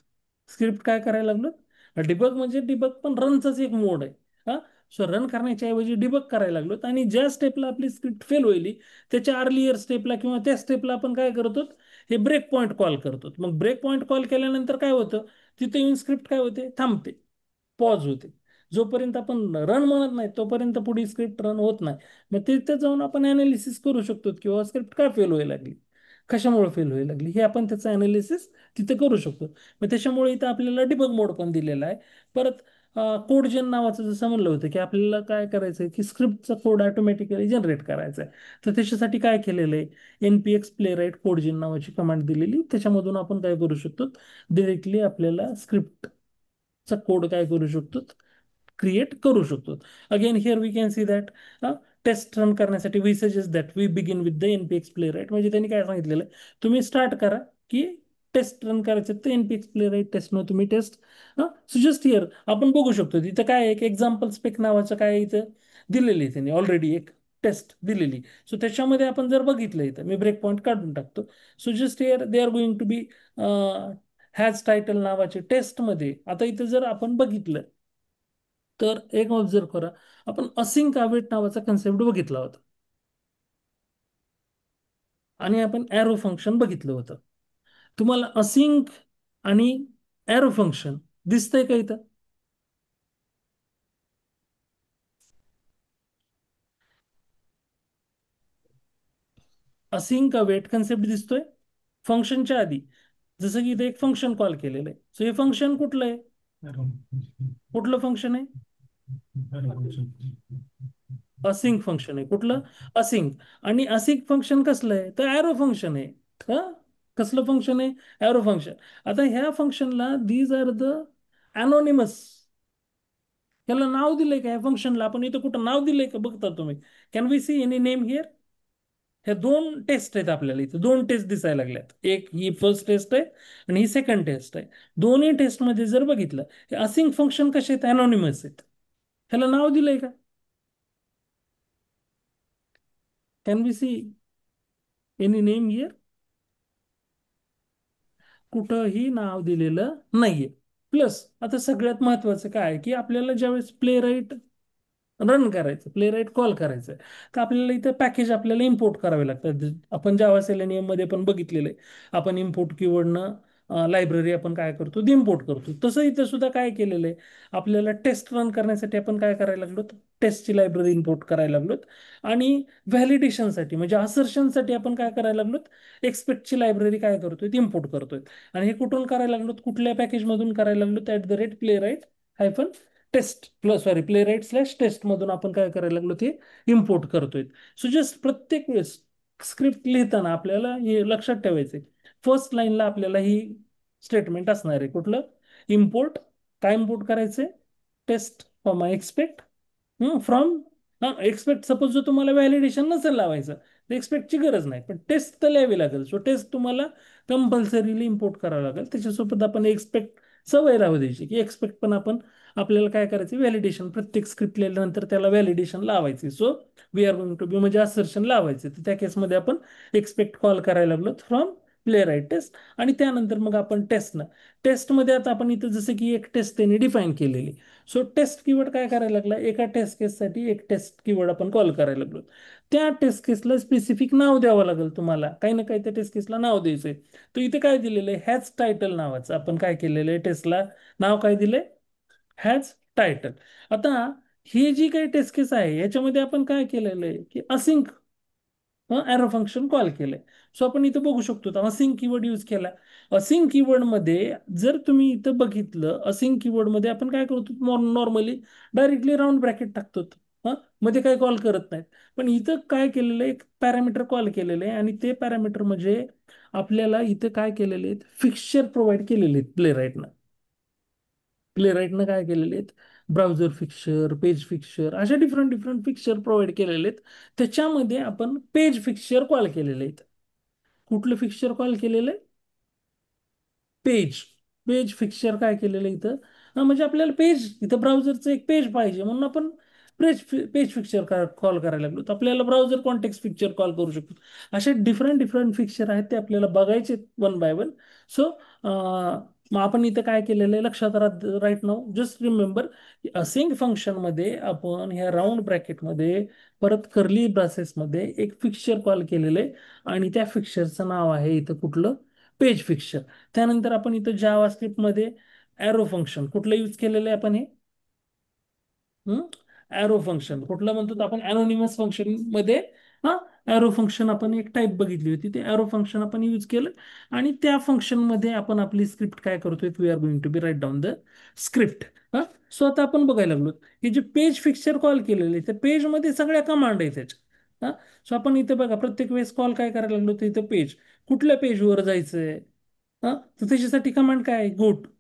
स्क्रिप्ट काय करायला लागलो, डिबग म्हणजे डिबग पण रनचाच एक मोड आहे. हा, सो रन करण्याच्या ऐवजी डिबग करायला लागलो, आणि ज्या स्टेपला आपली स्क्रिप्ट फेल होईल त्याच्या अर्लियर स्टेपला किंवा त्या स्टेपला आपण काय करतो, हे ब्रेक पॉईंट कॉल करतो. मग ब्रेक पॉईंट कॉल केल्यानंतर काय होतं, तिथे येऊन स्क्रिप्ट काय होते, थांबते, पॉज होते. जोपर्यंत आपण रन म्हणत नाही तोपर्यंत पुढे स्क्रिप्ट रन होत नाही. मग तिथे जाऊन आपण अनालिसिस करू शकतो किंवा स्क्रिप्ट काय फेल व्हायला लागली, कशामुळे फेल व्हायला लागली, हे आपण त्याचं अनालिसिस तिथे करू शकतो. मग त्याच्यामुळे इथं आपल्याला डिबग मोड पण दिलेला आहे. परत कोड जेन नावाचं जसं म्हणलं होतं की आपल्याला काय करायचं आहे की स्क्रिप्टचा कोड ऑटोमॅटिकली जनरेट करायचा आहे. तर त्याच्यासाठी काय केलेलं आहे, npx प्ले राईट कोड जेन नावाची कमांड दिलेली, त्याच्यामधून आपण काय करू शकतो, डिरेक्टली आपल्याला स्क्रिप्टचा कोड काय करू शकतो, क्रिएट करू शकतो. Again here we can see that, test run करण्यासाठी we suggest that we begin with the npx Playwright, म्हणजे त्यांनी काय सांगितलेलं आहे, तुम्ही स्टार्ट करा की टेस्ट रन करायचं तर npx प्ले राईट टेस्ट न तुम्ही टेस्ट सजेस्ट हिअर आपण बघू शकतो. तिथं काय आहे, एक एक्झाम्पल स्पेक नावाचं काय इथं दिलेली आहे त्यांनी ऑलरेडी एक टेस्ट दिलेली. सो त्याच्यामध्ये आपण जर बघितलं इथं मी ब्रेक पॉईंट काढून टाकतो. So just here they are going to be has title नावाचे टेस्टमध्ये, आता इथं जर आपण बघितलं तर एक ऑब्झर्व करा, आपण असिंक अवेट नावाचा कन्सेप्ट बघितला होता आणि आपण एरो फंक्शन बघितलं होतं. तुम्हाला असिंक आणि एरो फंक्शन दिसतंय का इथं? असिंक अवेट कन्सेप्ट दिसतोय फंक्शनच्या आधी, जसं की इथे एक फंक्शन कॉल केलेलं आहे. सो हे फंक्शन कुठलं आहे, कुठलं फंक्शन आहे, असिंक फंक्शन आहे. कुठलं, असिंक. आणि असिंक फंक्शन कसलं आहे, तर एरो फंक्शन आहे. हा, कसलं फंक्शन आहे, एरो फंक्शन. आता ह्या फंक्शनला दीज आर द अनोनिमस, ह्याला नाव दिलंय का, ह्या फंक्शनला आपण इथं कुठं नाव दिलंय का बघता तुम्ही, can we see any name here. ह्या दोन टेस्ट आहेत, आपल्याला इथं दोन टेस्ट दिसायला लागल्यात, एक ही फर्स्ट टेस्ट आहे आणि ही सेकंड टेस्ट आहे. दोन्ही टेस्टमध्ये जर बघितलं, हे असिंक फंक्शन कसे आहेत, अनोनिमस आहेत, ह्याला नाव दिलंय का, can we see any name here. कुठंही नाव दिलेलं नाहीये. प्लस आता सगळ्यात महत्वाचं काय आहे की आपल्याला ज्यावेळेस प्ले राईट रन करायचं, प्ले राईट कॉल करायचं आहे, तर आपल्याला इथं पॅकेज आपल्याला इम्पोर्ट करावे लागतात. आपण जावा सेलेनियम मध्ये पण बघितलेलं आहे, आपण इम्पोर्ट कीवर्डनं लायब्ररी आपण काय करतो, इम्पोर्ट करतो. तसं इथं सुद्धा काय केलेलं आहे, आपल्याला टेस्ट रन करण्यासाठी आपण काय करायला लागलो, टेस्टची लायब्ररी इम्पोर्ट करायला लागलोत. आणि व्हॅलिडेशनसाठी म्हणजे असर्शनसाठी आपण काय करायला लागलोत, एक्सपेक्टची लायब्ररी काय करतोय, ती इम्पोर्ट करतोय. आणि हे कुठून करायला लागलोत, कुठल्या पॅकेजमधून करायला लागलोत, @ Playwright hyphen test plus sorry Playwright slash test मधून आपण काय करायला लागलो, ते इम्पोर्ट करतोय. सो जस्ट प्रत्येक वेळेस स्क्रिप्ट लिहिताना आपल्याला हे लक्षात ठेवायचंय, फर्स्ट लाईनला आपल्याला ही स्टेटमेंट असणार आहे, कुठलं, इम्पोर्ट, काय इम्पोर्ट करायचंय, test comma expect from, expect suppose जर तुम्हाला व्हॅलिडेशन नसेल लावायचं तर एक्सपेक्टची गरज नाही, पण टेस्ट तर लिहावी लागेल. सो टेस्ट तुम्हाला कंपल्सरीली इम्पोर्ट करावं लागेल. त्याच्यासोबत आपण एक्सपेक्ट सवय राहू द्यायची की एक्सपेक्ट पण आपण आपल्याला काय करायचं, व्हॅलिडेशन प्रत्येक स्क्रिप्ट लिहिल्यानंतर त्याला व्हॅलिडेशन लावायचे. So we are going to be म्हणजे असर्शन लावायचे. तर त्या केसमध्ये आपण एक्सपेक्ट कॉल करायला लागलो फ्रॉम प्ले राईट टेस्ट. आणि त्यानंतर मग आपण टेस्टनं, टेस्टमध्ये आता आपण इथं जसं की एक टेस्ट त्यांनी डिफाईन केलेली. सो टेस्ट कीवर्ड काय करायला लागला, एका टेस्ट केससाठी एक टेस्ट कीवर्ड आपण कॉल करायला लागलो. त्या टेस्ट केसला स्पेसिफिक नाव द्यावं लागेल तुम्हाला, काही ना काही त्या टेस्ट केसला नाव द्यायचंय. तर इथे काय दिलेलं आहे, हॅज टायटल नावाचं आपण काय केलेलं आहे, टेस्टला नाव काय दिलंय, हॅज टायटल. आता ही जी काही टेस्ट केस आहे याच्यामध्ये आपण काय केलेलं आहे की असिंक एरो फंक्शन कॉल केलंय. सो आपण इथं बघू शकतो असिंक कीवर्ड यूज केला. असिंक कीवर्ड मध्ये जर तुम्ही इथं बघितलं, असिंक कीवर्ड मध्ये आपण काय करतो, नॉर्मली डायरेक्टली राऊंड ब्रॅकेट टाकतो. हा, मध्ये काय कॉल करत नाहीत. पण इथं काय केलेलं आहे, एक पॅरामीटर कॉल केलेलं आहे आणि ते पॅरामीटर म्हणजे आपल्याला इथं काय केलेले आहेत, फिक्सचर प्रोव्हाइड केलेले आहेत प्ले प्लेराईटनं काय केलेले आहेत, ब्राउझर फिक्सचर, पेज फिक्सचर, अशा डिफरंट डिफरंट फिक्सचर प्रोव्हाइड केलेले आहेत. त्याच्यामध्ये आपण पेज फिक्सचर कॉल केलेले आहेत. कुठलं फिक्सचर कॉल केलेलं आहे, पेज. पेज फिक्सचर काय केलेलं आहे इथं, म्हणजे आपल्याला पेज, इथं ब्राउझरचं एक पेज पाहिजे म्हणून आपण पेज पेज फिक्सचर कॉल करायला लागलो. तर आपल्याला ब्राउझर कॉन्टेक्स्ट फिक्सचर कॉल करू शकतो. असे डिफरंट डिफरंट फिक्सचर आहेत, ते आपल्याला बघायचे वन बाय वन. सो मग आपण इथं काय केलेलं आहे लक्षात राईट नाव, जस्ट रिमेंबर असिंग फंक्शनमध्ये आपण ह्या राऊंड ब्रॅकेटमध्ये परत कर्ली ब्रासेसमध्ये एक फिक्सचर कॉल केलेलं आहे आणि त्या फिक्सचरचं नाव आहे इथं कुठलं, पेज फिक्सचर. त्यानंतर आपण इथं जावा स्क्रिप्टमध्ये ॲरो फंक्शन कुठलं यूज केलेलं आहे आपण हे, ॲरो फंक्शन कुठलं म्हणतो आपण, अनोनिमस फंक्शन मध्ये हा ॲरो फंक्शन आपण एक टाईप बघितली होती, ते ॲरो फंक्शन आपण यूज केलं. आणि त्या फंक्शन मध्ये आपण आपली स्क्रिप्ट काय करतोय, we are going to be write down the script. हा, सो आता आपण बघायला लागलो हे जे पेज फिक्सचर कॉल केलेले, त्या पेज मध्ये सगळ्या कमांड आहेत त्याच्या. हा, सो आपण इथे बघा प्रत्येक वेळेस कॉल काय करायला लागलो, तर इथं पेज, कुठल्या पेजवर जायचंय, हा, तर त्याच्यासाठी कमांड काय आहे, गो टू.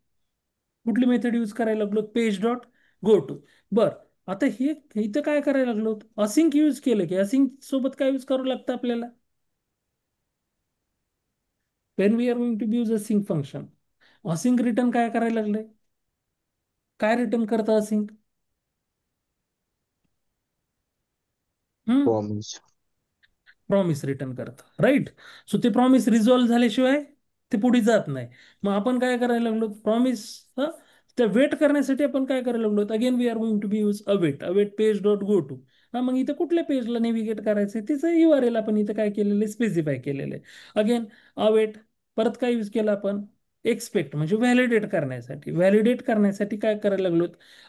कुठली मेथड यूज करायला लागलो, पेज डॉट गो टू. बर, आता हे इथं काय करायला लागलो, असिंक यूज केलं की असिंक सोबत काय यूज करावं लागतं आपल्याला, when we are going to use async function, async return काय करायला लागलंय, काय रिटर्न करतं async, hmm, promise. Promise return करतं, राईट. सो ते प्रॉमिस रिझॉल्व्ह झाल्याशिवाय ते पुढे जात नाही. मग आपण काय करायला लागलो, प्रॉमिस त्या वेट करण्यासाठी आपण काय करायला लागलो, again we are going to be use await page dot go to. हा, मग इथं कुठल्या पेजला नेव्हिगेट करायचं तिचं URL आपण इथं काय केलेलं आहे, स्पेसिफाय केलेलं आहे. अगेन अवेट, परत काय यूज केलं आपण, एक्सपेक्ट म्हणजे व्हॅलिडेट करण्यासाठी. व्हॅलिडेट करण्यासाठी काय करायला लागलो,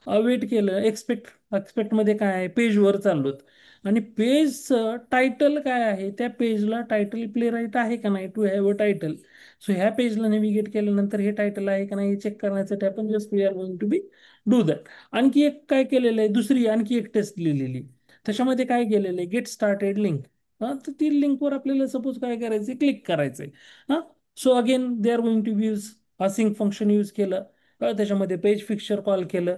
अवेट केलं, एक्सपेक्ट मध्ये काय आहे, पेजवर चाललोत आणि पेजचं टायटल काय आहे, त्या पेजला टायटल प्ले राईट आहे का नाही, to have a title. So ह्या पेजला नेव्हिगेट केल्यानंतर हे टायटल आहे का नाही चेक करण्यासाठी आपण just we are going to be do that. आणखी एक काय केलेलं आहे, दुसरी आणखी एक टेस्ट लिहिलेली, त्याच्यामध्ये काय केलेलं आहे, गेट स्टार्टेड लिंक. हा, तर ती लिंकवर आपल्याला सपोज काय करायचं, क्लिक करायचंय. हा, so again they are going to use async function use केलं, त्याच्यामध्ये पेज फिक्सचर कॉल केलं,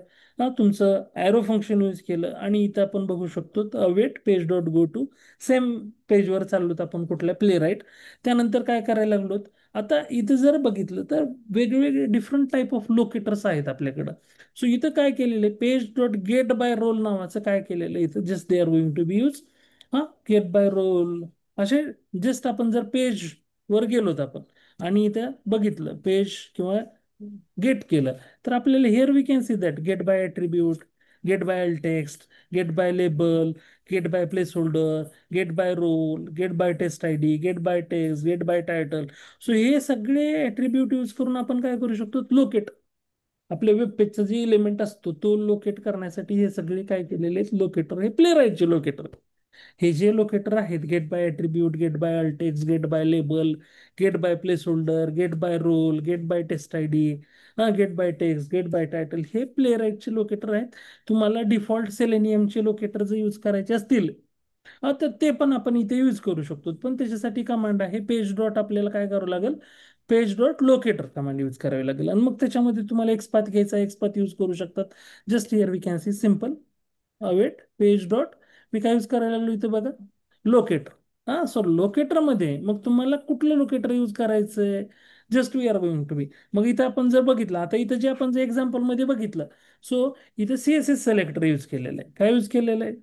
तुमचं ॲरो फंक्शन यूज केलं आणि इथं आपण बघू शकतो wait page dot go to, same पेजवर चाललोत आपण कुठल्या प्ले राईट. त्यानंतर काय करायला लागलोत, आता इथं जर बघितलं तर वेगवेगळे डिफरंट टाईप ऑफ लोकेटर्स आहेत आपल्याकडं. सो इथं काय केलेलं आहे, page dot get by role नावाचं काय केलेलं आहे इथं, just they are going to be use get by role. असे जस्ट आपण जर पेज वर गेलोत आपण आणि इथं बघितलं पेज किंवा गेट केलं, तर आपल्याला here we can see that get by attribute, get by alt text, get by label, get by placeholder, get by role, get by test ID, get by text, get by title. So हे सगळे attribute use करून आपण काय करू शकतो, locate, आपल्या web पेजचा जे इलिमेंट असतो तो लोकेट करण्यासाठी हे सगळे काय केलेले आहेत, लोकेटर, हे प्ले राईटचे लोकेटर. हे जे लोकेटर आहेत, get by attribute, get by alt text, get by label, get by placeholder, get by role, get by test ID, get by text, get by title, हे प्ले राईटचे लोकेटर आहेत. तुम्हाला डिफॉल्ट सेलेनियमचे लोकेटर जर यूज करायचे असतील, तर ते पण आपण इथे यूज करू शकतो. पण त्याच्यासाठी कमांड आहे पेज डॉट, आपल्याला काय करावं लागेल, page dot locator command use करावी लागेल. आणि मग त्याच्यामध्ये तुम्हाला एक्सपाथ घ्यायचा, एक्सपाथ यूज करू शकतात. Just here we can see simple wait page dot, मी काय यूज करायला लागलो इथं बघा, लोकेटर. हा, सो लोकेटरमध्ये मग तुम्हाला कुठलं लोकेटर यूज करायचंय, just we are going to be, मग इथं आपण जर बघितलं, आता इथं जे आपण जर एक्झाम्पलमध्ये बघितलं, सो इथं CSS सिलेक्टर यूज केलेलं आहे. काय यूज केलेलं आहे,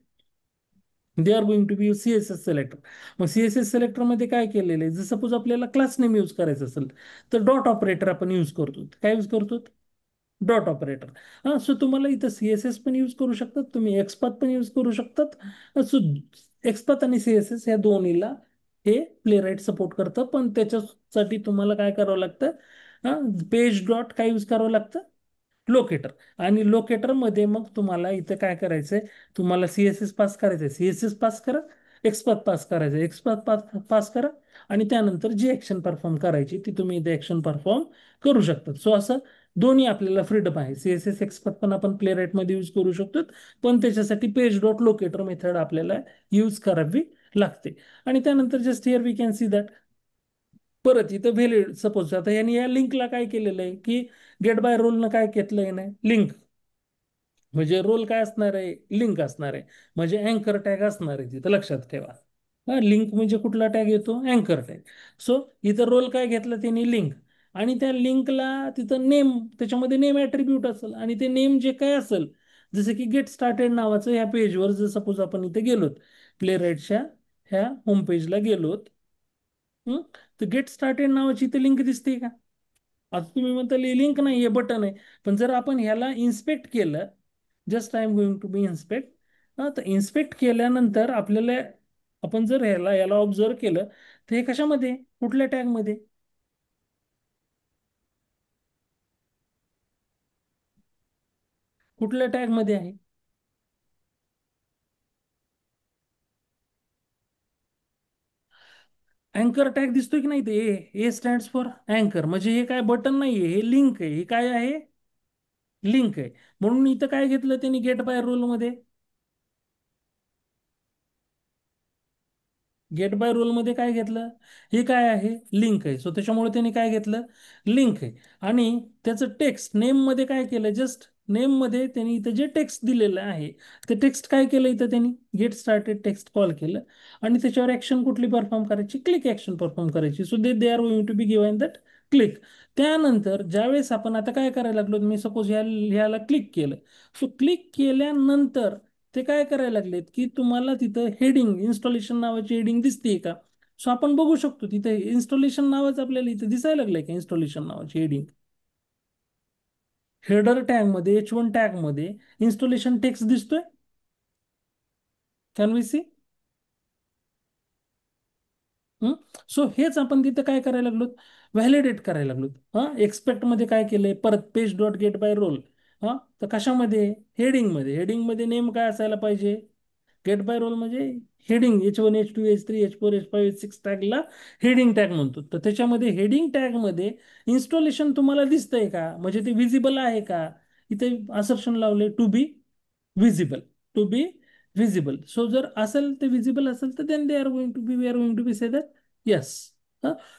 they are going to be CSS selector. मग CSS सिलेक्टरमध्ये काय केलेलं आहे, जर सपोज आपल्याला क्लास नेम यूज करायचं असेल तर डॉट ऑपरेटर आपण यूज करतो. काय यूज करतो, डॉट ऑपरेटर. हां, सो तुम्हाला इथं CSS पण यूज करू शकतात, तुम्ही एक्सपाथ पण यूज करू शकतात. सो एक्सपाथ आणि CSS या दोन्हीला हे प्लेराईट सपोर्ट करतं, पण त्याच्यासाठी तुम्हाला काय करावं लागतं? पेज डॉट काय यूज करावं लागतं? लोकेटर. आणि लोकेटरमध्ये मग तुम्हाला इथं काय करायचंय? तुम्हाला CSS पास करायचंय, CSS पास करा. एक्सपाथ पास करायचं, एक्सपाथ पास पास करा. आणि त्यानंतर जी ऍक्शन परफॉर्म करायची ती तुम्ही इथे ऍक्शन परफॉर्म करू शकता. सो असं दोन्ही आपल्याला फ्रीडम आहे. CSS एक्सपाथ पण आपण प्ले मध्ये यूज करू शकतो, पण त्याच्यासाठी पेज डॉट लोकेटर मेथड आपल्याला यूज करावी लागते. आणि त्यानंतर just here we can see that परत इथं व्हॅलिड सपोज आता यांनी या लिंकला काय केलेलं आहे की गेट बाय रोलनं काय घेतलंय ना लिंक. म्हणजे रोल काय असणार आहे? लिंक असणार आहे. म्हणजे अँकर टॅग असणार आहे तिथं, लक्षात ठेवा. हा, लिंक म्हणजे कुठला टॅग येतो? अँकर टॅग. सो इथं रोल काय घेतलं त्यांनी? लिंक. आणि त्या लिंकला तिथं नेम, त्याच्यामध्ये नेम ऍट्रिब्यूट असेल आणि ते नेम जे काय असेल, जसं की गेट स्टार्टेड नावाचं ह्या पेजवर जर सपोज आपण इथे गेलोत, प्ले ह्या होम पेजला गेलोत. हं? तर गेट स्टार्टेड नावाची इथे लिंक दिसते का? आता तुम्ही म्हणता लिंक नाही, हे बटन आहे. पण जर आपण ह्याला इन्स्पेक्ट केलं, just I am going to be inspect. तर इन्स्पेक्ट केल्यानंतर आपल्याला, आपण जर ह्याला याला ऑब्झर्व केलं, तर हे कशामध्ये, कुठल्या टॅगमध्ये? कुठल्या टॅगमध्ये आहे? अँकर टॅग दिसतोय की नाही? ते ए स्टँड्स फॉर अँकर. म्हणजे हे काय बटन नाहीये, हे लिंक आहे. हे काय आहे? लिंक आहे. म्हणून इथं काय घेतलं त्यांनी गेट बाय रोल मध्ये? गेट बाय मध्ये काय घेतलं? हे काय आहे? लिंक आहे. सो त्याच्यामुळे त्यांनी काय घेतलं? लिंक आहे. आणि त्याचं टेक्स्ट नेम मध्ये काय केलं? जस्ट नेम मध्ये त्यांनी इथं जे टेक्स्ट दिलेलं आहे, ते टेक्स्ट काय केलं? इथं त्यांनी गेट स्टार्टेड टेक्स्ट कॉल केलं. आणि त्याच्यावर ऍक्शन कुठली परफॉर्म करायची? क्लिक ऍक्शन परफॉर्म करायची. So they are going to be given that click. त्यानंतर ज्यावेळेस आपण आता काय करायला लागलो, मी सपोज ह्याला क्लिक केलं. सो क्लिक केल्यानंतर ते काय करायला लागलेत की तुम्हाला तिथं हेडिंग, इन्स्टॉलेशन नावाची हेडिंग दिसते का? सो आपण बघू शकतो तिथे इन्स्टॉलेशन नावाचं आपल्याला इथे दिसायला लागलंय का? इन्स्टॉलेशन नावाची हेडिंग हेडर टॅग मध्ये, H1 टॅग मध्ये इन्स्टॉलेशन टेक्स्ट दिसतोय. Can we see? सो हेच आपण तिथे काय करायला लागलो? व्हॅलिडेट करायला लागलो. एक्सपेक्ट मध्ये काय केलंय? परत page dot get by role. तर कशामध्ये? हेडिंग मध्ये नेम काय असायला पाहिजे? गेट बाय रोल म्हणजे heading, H1 H2 H3 H4 H5 H6 टॅगला हेडिंग टॅग म्हणतो. तर त्याच्यामध्ये हेडिंग टॅग मध्ये इन्स्टॉलेशन तुम्हाला दिसतंय का? म्हणजे ते विजिबल आहे का? इथे असर्शन लावले to be visible. To be visible. So जर असेल, ते विजिबल असेल, तर then they are going to be, we are going to be say that yes.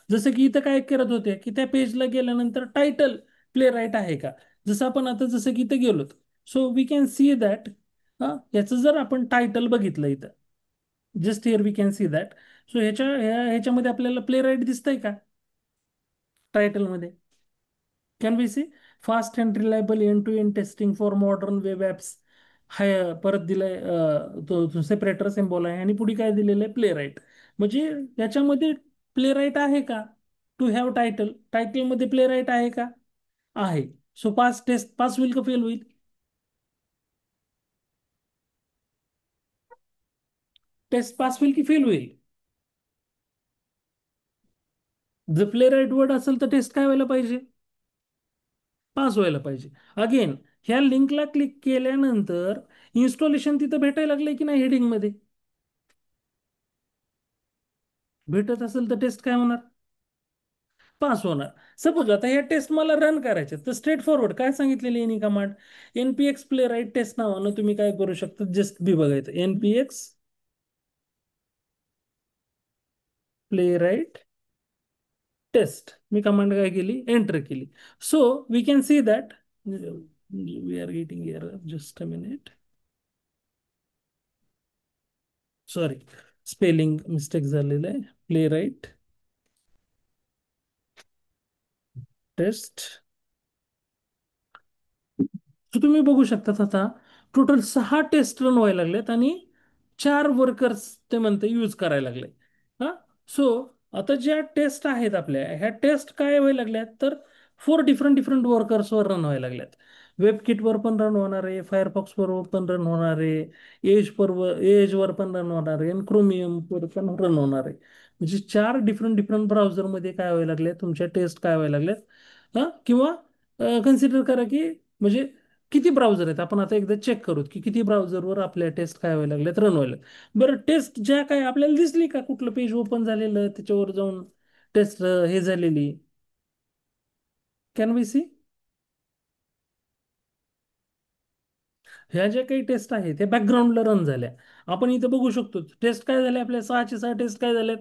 जसं की इथं काय करत होते की त्या पेजला गेल्यानंतर टायटल प्ले राईट आहे का? जसं आपण आता जसं की इथं गेलो, so we can see that. याचं जर आपण टायटल बघितलं इथं, just here we can see that. So ह्याच्यामध्ये आपल्याला प्ले राईट दिसतंय का? टायटलमध्ये can be see fast and reliable end to end testing for modern web apps. हाय, परत दिलाय तो सेपरेटर सिम्बॉल आहे आणि पुढे काय दिलेलं आहे? Playwright. म्हणजे याच्यामध्ये प्ले राईट आहे का? टू हॅव टायटल, टायटलमध्ये प्ले राईट आहे का? आहे. सो पास, टेस्ट पास होईल का फेल होईल? टेस्ट पास होईल की फेल होईल? जर प्ले राईट वर्ड असेल तर टेस्ट काय व्हायला पाहिजे? पास व्हायला पाहिजे. अगेन, ह्या लिंकला क्लिक केल्यानंतर इन्स्टॉलेशन तिथं भेटायला लागलंय की नाही? हेडिंगमध्ये भेटत असेल तर टेस्ट काय होणार? पास होणार. सपोज आता या टेस्ट मला रन करायचे, तर स्ट्रेट फॉरवर्ड काय सांगितलेली any command? NPX play right test नावानं तुम्ही काय करू शकता? जस्ट बी बघायचं, NPX प्ले राईट टेस्ट. मी कमांड काय केली? एंटर केली. So we can see that we are getting error. Just a minute, sorry, spelling mistake झालेलं आहे. Play right taste. सो तुम्ही बघू शकता आता टोटल 6 टेस्ट रन व्हायला लागलेत आणि 4 वर्कर्स ते म्हणते यूज करायला लागले. हा, सो आता ज्या टेस्ट आहेत आपल्या, ह्या टेस्ट काय व्हायला लागल्यात? तर फोर डिफरंट डिफरंट वर्कर्सवर रन व्हायला लागल्यात. वेबकिटवर पण रन होणार आहे, फायरफॉक्सवर पण रन होणार आहे, एजवर पण रन होणार आहे आणि क्रोमियमवर पण रन होणार आहे. म्हणजे चार डिफरंट डिफरंट ब्राउझरमध्ये काय व्हायला लागले, तुमच्या टेस्ट काय व्हायला लागल्यात. किंवा कन्सिडर करा की म्हणजे किती ब्राउझर आहेत, आपण आता एकदा चेक करू की किती ब्राउझरवर आपल्या टेस्ट काय व्हायला लागल्यात, रन व्हायला. बरं, टेस्ट ज्या काय आपल्याला दिसली का, कुठलं पेज ओपन झालेलं त्याच्यावर जाऊन टेस्ट हे झालेली, कॅन वी सी? ह्या ज्या काही टेस्ट आहेत त्या बॅकग्राऊंडला रन झाल्या. आपण इथं बघू शकतो टेस्ट काय झाल्या, आपल्या 6 चे 6 टेस्ट काय झाल्यात.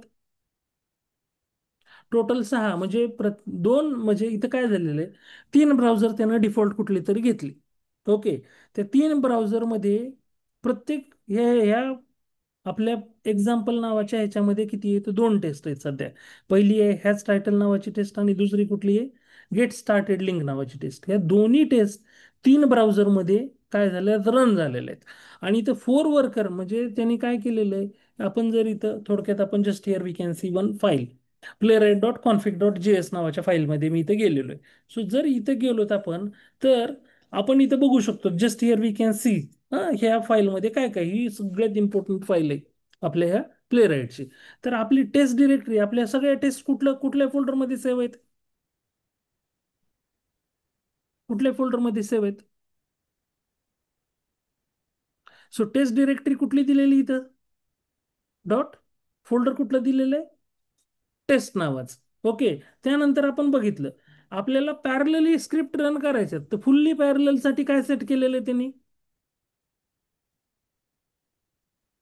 टोटल 6, म्हणजे दोन, म्हणजे इथं काय झालेलं आहे, 3 ब्राउझर त्यानं डिफॉल्ट कुठली तरी घेतली. ओके. त्या 3 ब्राउझरमध्ये प्रत्येक ह्या आपल्या एक्झाम्पल नावाच्या ह्याच्यामध्ये किती आहे, तर 2 टेस्ट आहेत सध्या. पहिली आहे हॅज टायटल नावाची टेस्ट आणि दुसरी कुठली आहे, गेट स्टार्टेड लिंक नावाची टेस्ट. ह्या दोन्ही टेस्ट 3 ब्राउझरमध्ये काय झाल्या, रन झालेल्या आहेत. आणि इथं फोर वर्कर म्हणजे त्यांनी काय केलेलं आहे, आपण जर इथं थोडक्यात आपण just here we can see one file, playwright.config.js नावाच्या फाईलमध्ये मी इथं गेलेलो आहे. सो जर इथं गेलोत आपण, तर आपण इथं बघू शकतो just here we can see ह्या फाईलमध्ये काय काय, ही सगळ्यात इम्पॉर्टंट फाईल आहे आपल्या ह्या प्लेराईटची. तर आपली टेस्ट डिरेक्टरी, आपल्या सगळ्या टेस्ट कुठल्या फोल्डरमध्ये सेव्ह आहेत, कुठल्या फोल्डरमध्ये सेव्ह आहेत. सो टेस्ट डिरेक्टरी कुठली दिलेली इथं, डॉट फोल्डर कुठलं दिलेलं आहे, टेस्ट नावाचं. ओके. त्यानंतर आपण बघितलं आपल्याला पॅरलली स्क्रिप्ट रन करायच्यात, तर फुल्ली पॅरललसाठी काय सेट केलेलं आहे त्यांनी,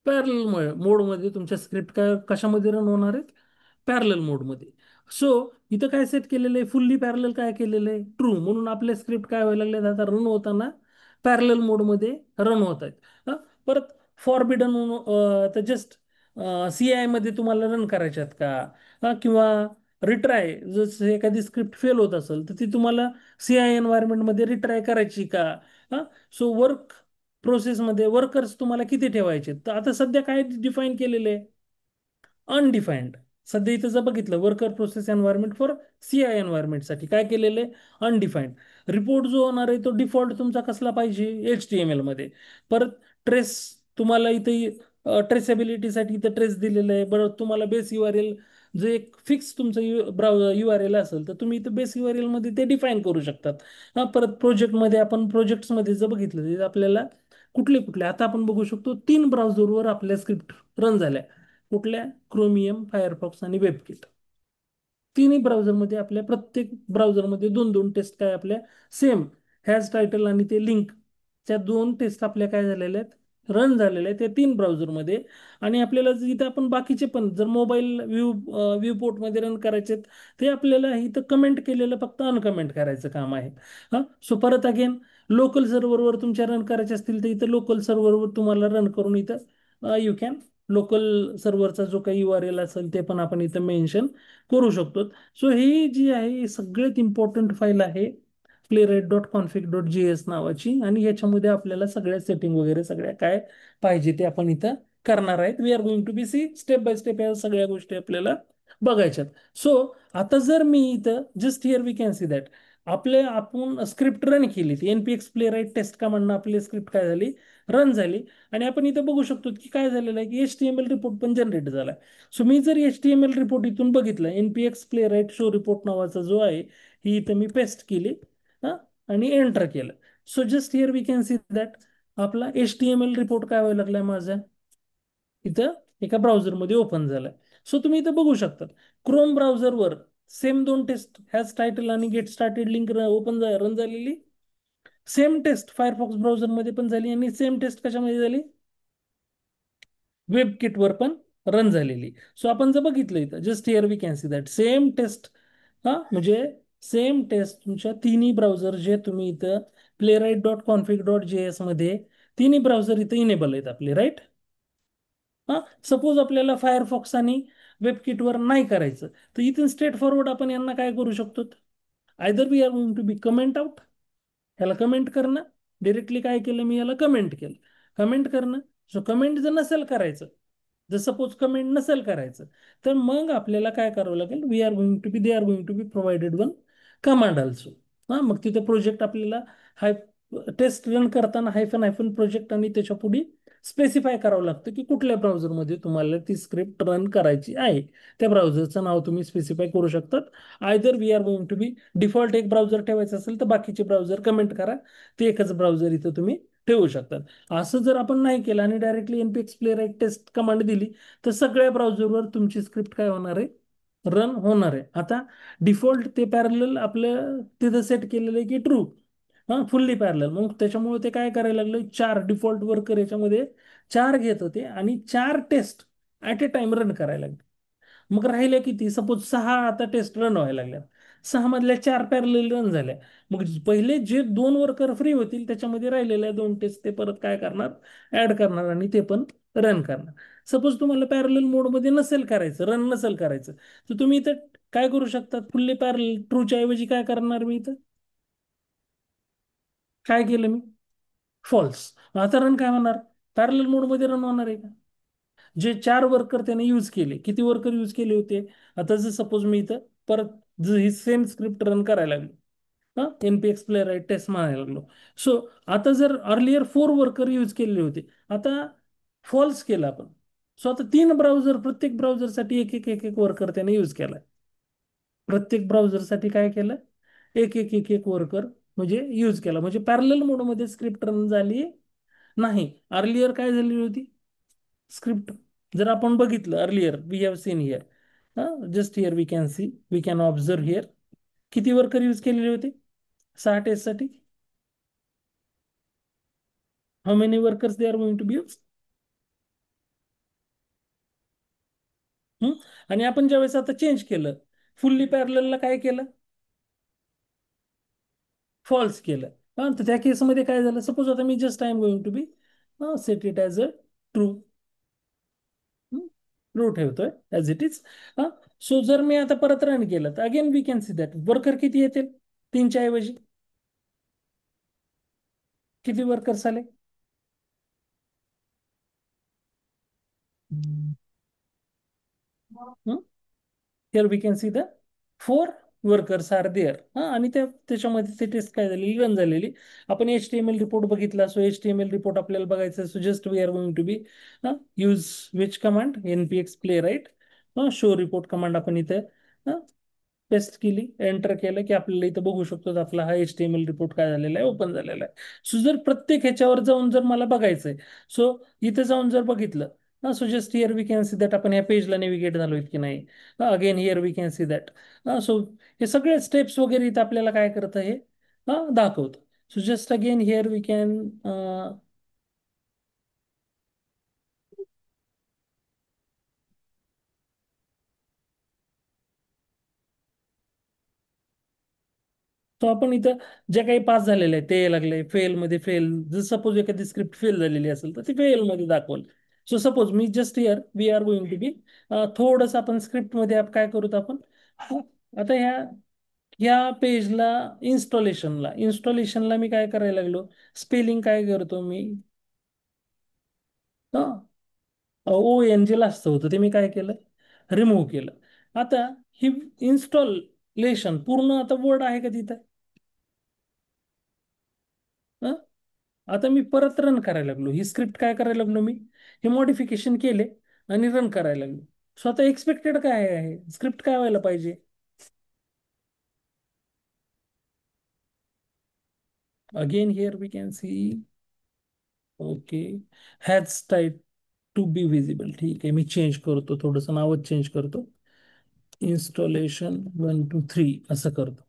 पॅरल मोडमध्ये तुमच्या स्क्रिप्ट काय कशामध्ये रन होणार आहेत, पॅरलल मोडमध्ये. सो इथं काय सेट केलेलं आहे, फुल्ली पॅरलल काय केलेलं आहे, ट्रू. म्हणून आपले स्क्रिप्ट काय व्हायला लागले, आता रन होताना पॅरलल मोडमध्ये रन होत आहेत. परत फॉरबिडन तर जस्ट सी आय मध्ये तुम्हाला रन करायच्यात का, किंवा रिट्राय, जर एखादी स्क्रिप्ट फेल होत असेल तर ती तुम्हाला सी आय एन्व्हायरमेंटमध्ये रिट्राय करायची का. सो वर्क प्रोसेसमध्ये वर्कर्स तुम्हाला किती ठेवायचे, तर आता सध्या काय डिफाईन केलेले आहे, अनडिफाईन्ड. सध्या इथं जर बघितलं worker process environment for C I एन्व्हायरमेंटसाठी काय केलेलं आहे, अनडिफाईन्ड. रिपोर्ट जो होणार आहे तो डिफॉल्ट तुमचा कसला पाहिजे, HTML मध्ये. परत ट्रेस तुम्हाला इथे ट्रेसेबिलिटीसाठी इथं ट्रेस दिलेलं आहे. बरं, तुम्हाला बेस URL जे एक फिक्स तुमचं URL असेल तर तुम्ही इथं बेस URL मध्ये ते डिफाईन करू शकतात. परत प्रोजेक्टमध्ये आपण प्रोजेक्ट्समध्ये जर बघितलं तर आपल्याला कुठले कुठले, आता आपण बघू शकतो 3 ब्राउझरवर आपल्या स्क्रिप्ट रन झाल्या. कुठल्या, क्रोमियम, फायरफॉक्स आणि वेबकिट. तिन्ही ब्राउझरमध्ये आपल्या प्रत्येक ब्राउझरमध्ये दोन दोन टेस्ट काय आपल्या सेम हॅज टायटल आणि ते लिंक, त्या 2 टेस्ट आपल्या काय झालेल्या आहेत, रन झालेल्या आहेत त्या 3 ब्राउझरमध्ये. आणि आपल्याला इथं आपण बाकीचे पण जर मोबाईल व्ह्यू पोर्टमध्ये रन करायचे आहेत, ते आपल्याला इथं कमेंट केलेलं फक्त अनकमेंट करायचं काम आहे. सो परत अगेन लोकल सर्व्हरवर तुमच्या रन करायचे असतील तर इथं लोकल सर्व्हरवर तुम्हाला रन करून इथं यू कॅन लोकल सर्व्हरचा जो काही URL असेल ते पण आपण इथं मेन्शन करू शकतो. सो ही जी आहे ही सगळ्यात इम्पॉर्टंट फाईल आहे, playwright.config.js नावाची. आणि याच्यामध्ये आपल्याला सगळ्या सेटिंग वगैरे सगळ्या काय पाहिजे ते आपण इथं करणार आहेत. We are going to be see step by step या सगळ्या गोष्टी आपल्याला बघायच्यात. सो आता जर मी इथं just here we can see that आपण स्क्रिप्ट रन केली, NPX प्ले टेस्ट का म्हणणं आपली स्क्रिप्ट काय झाली, रन झाली. आणि आपण इथं बघू शकतो की काय झालेलं आहे की HTML रिपोर्ट पण जनरेट झाला. सो मी जर HTML रिपोर्ट इथून बघितलं, NPX प्ले शो रिपोर्ट नावाचा जो आहे, ही इथं मी पेस्ट केली हा आणि एंटर केलं. So just here we can see that आपला HTML रिपोर्ट काय व्हायला लागलाय माझा, इथं एका ब्राउझरमध्ये ओपन झालाय. सो तुम्ही इथं बघू शकता क्रोम ब्राउझरवर सेम 2 टेस्ट हॅज टायटल आणि गेट स्टार्टेड लिंक रन झालेली. सेम टेस्ट फायरफॉक्स ब्राउझरमध्ये पण झाली आणि सेम टेस्ट कशामध्ये झाली, वेब किटवर पण रन झालेली. सो आपण जर बघितलं इथं just here we can see that same test, म्हणजे सेम टेस्ट तुमच्या तिन्ही ब्राउझर जे तुम्ही इथं playwright.config.js मध्ये तिन्ही ब्राउझर इथं इनेबल आहेत आपले, राईट. सपोज आपल्याला फायरफॉक्स आणि वेबकिटवर नाही करायचं, तर इथून स्ट्रेट फॉरवर्ड आपण यांना काय करू शकतो, either we are going to be comment out, ह्याला कमेंट करणं. डिरेक्टली काय केलं मी, याला कमेंट केलं, कमेंट करणं. सो कमेंट जर नसेल करायचं, जर सपोज कमेंट नसेल करायचं, तर मग आपल्याला काय करावं लागेल, we are going to be they are going to be provided one command also. हां, मग तिथे प्रोजेक्ट आपल्याला हाय टेस्ट रन करताना हायफन हायफन प्रोजेक्ट आणि त्याच्या पुढे स्पेसिफाय करावं लागतं की कुठल्या ब्राउझरमध्ये तुम्हाला ती स्क्रिप्ट रन करायची आहे. त्या ब्राउझरचं नाव तुम्ही स्पेसिफाय करू शकतात. Either we are going to be default एक ब्राउझर ठेवायचं असेल तर बाकीचे ब्राउझर कमेंट करा, ते एकच ब्राउझर इथं तुम्ही ठेवू शकतात. असं जर आपण नाही केलं आणि directly npx player test command दिली तर सगळ्या ब्राउझरवर तुमची स्क्रिप्ट काय होणार आहे, रन होणार आहे. आता डिफॉल्ट ते पॅरलल आपलं तिथं सेट केलेलं आहे की ट्रू, हां फुल्ली पॅरलल. मग त्याच्यामुळे ते काय करायला लागलं, चार डिफॉल्ट वर्कर याच्यामध्ये चार घेत होते आणि चार test at a time run करायला लागले. मग राहिल्या किती, सपोज सहा आता टेस्ट रन व्हायला लागल्या, सहा मधल्या चार पॅरलल रन झाल्या. मग पहिले जे दोन वर्कर फ्री होतील त्याच्यामध्ये राहिलेल्या दोन टेस्ट ते परत काय करणार, ऍड करणार आणि ते पण रन करणार. सपोज तुम्हाला पॅरलल मोडमध्ये नसेल करायचं, रन नसेल करायचं, तर तुम्ही इथं काय करू शकतात, फुल्ली पॅरलल ट्रूच्या ऐवजी काय करणार मी इथं, काय केलं मी, फॉल्स. आता रन काय होणार, पॅरलल मोडमध्ये रन होणार आहे का. जे चार वर्कर त्याने यूज केले, किती वर्कर यूज केले होते, आता जर सपोज मी इथं परत ही सेम स्क्रिप्ट रन करायला लागलो, हा npx प्लेअर आहे टेस्ट मारायला लागलो. सो आता जर अर्लियर फोर वर्कर यूज केलेले होते, आता फॉल्स केलं आपण. सो आता तीन ब्राउझर, प्रत्येक ब्राउझरसाठी एक एक एक एक वर्कर त्याने यूज केलाय. प्रत्येक ब्राउझरसाठी काय केलं, एक एक एक एक वर्कर म्हणजे यूज केला. म्हणजे पॅरलल मोडमध्ये स्क्रिप्ट रन झाली नाही. अर्लियर काय झालेली होती स्क्रिप्ट, जर आपण बघितलं earlier we have seen here, just here we can see, we can observe here, किती वर्कर यूज केलेले होते सहा टेस्टसाठी, how many workers they are going to be use. आणि आपण ज्यावेळेस आता चेंज केलं, फुल्ली पॅरललला काय केलं, फॉल्स केलं. तर त्या केसमध्ये काय झालं, सपोज आता मी just I am going to be set it as a true, true ठेवतोय ॲज इट इज. सो जर मी आता परत रन केलं तर again we can see that worker किती येतील, तीनच्या ऐवजी किती वर्कर्स आले, here we can see the four workers are there. आणि त्याच्यामध्ये ते टेस्ट काय झालेली, रन झालेली. आपण HTML रिपोर्ट बघितला, सो HTML रिपोर्ट आपल्याला बघायचा, so just we are going to be use which command, npx Playwright, show report command आपण इथे पेस्ट केली, एंटर केलं की आपल्याला इथं बघू शकतो आपला हा HTML रिपोर्ट काय झालेला आहे, ओपन झालेला आहे. सो जर प्रत्येक ह्याच्यावर जाऊन जर मला बघायचंय, सो इथे जाऊन जर बघितलं, so just here we can see that आपण ह्या पेजला नेव्हिगेट झालोय की नाही, again here we can see that. So हे सगळे स्टेप्स वगैरे इथं आपल्याला काय करतं हे दाखवतं. So just again here we can, तो आपण इथं जे काही पास झालेलं आहे ते लागले फेल मध्ये, फेल जर सपोज एखादी स्क्रिप्ट फेल झालेली असेल तर ती फेल मध्ये दाखवल. सो सपोज मी just here we are going to be, थोडंसं आपण स्क्रिप्ट मध्ये काय करूत आपण, आता ह्या पेजला इन्स्टॉलेशनला मी काय करायला लागलो, स्पेलिंग काय करतो मी, ONG लास्ट होतं ते मी काय केलं, रिमूव्ह केलं. आता ही इन्स्टॉलेशन पूर्ण आता वर्ड आहे का तिथं, हं? आता मी परत रन करायला लागलो, ही स्क्रिप्ट काय करायला लागलो मी, हे मॉडिफिकेशन केले आणि रन करायला लागलो. सो आता एक्सपेक्टेड काय आहे, स्क्रिप्ट काय व्हायला पाहिजे, again here we can see, okay, has type to be visible. ठीक आहे, मी चेंज करतो, थोडंसं नावच चेंज करतो, इन्स्टॉलेशन 1 2 3 असं करतो.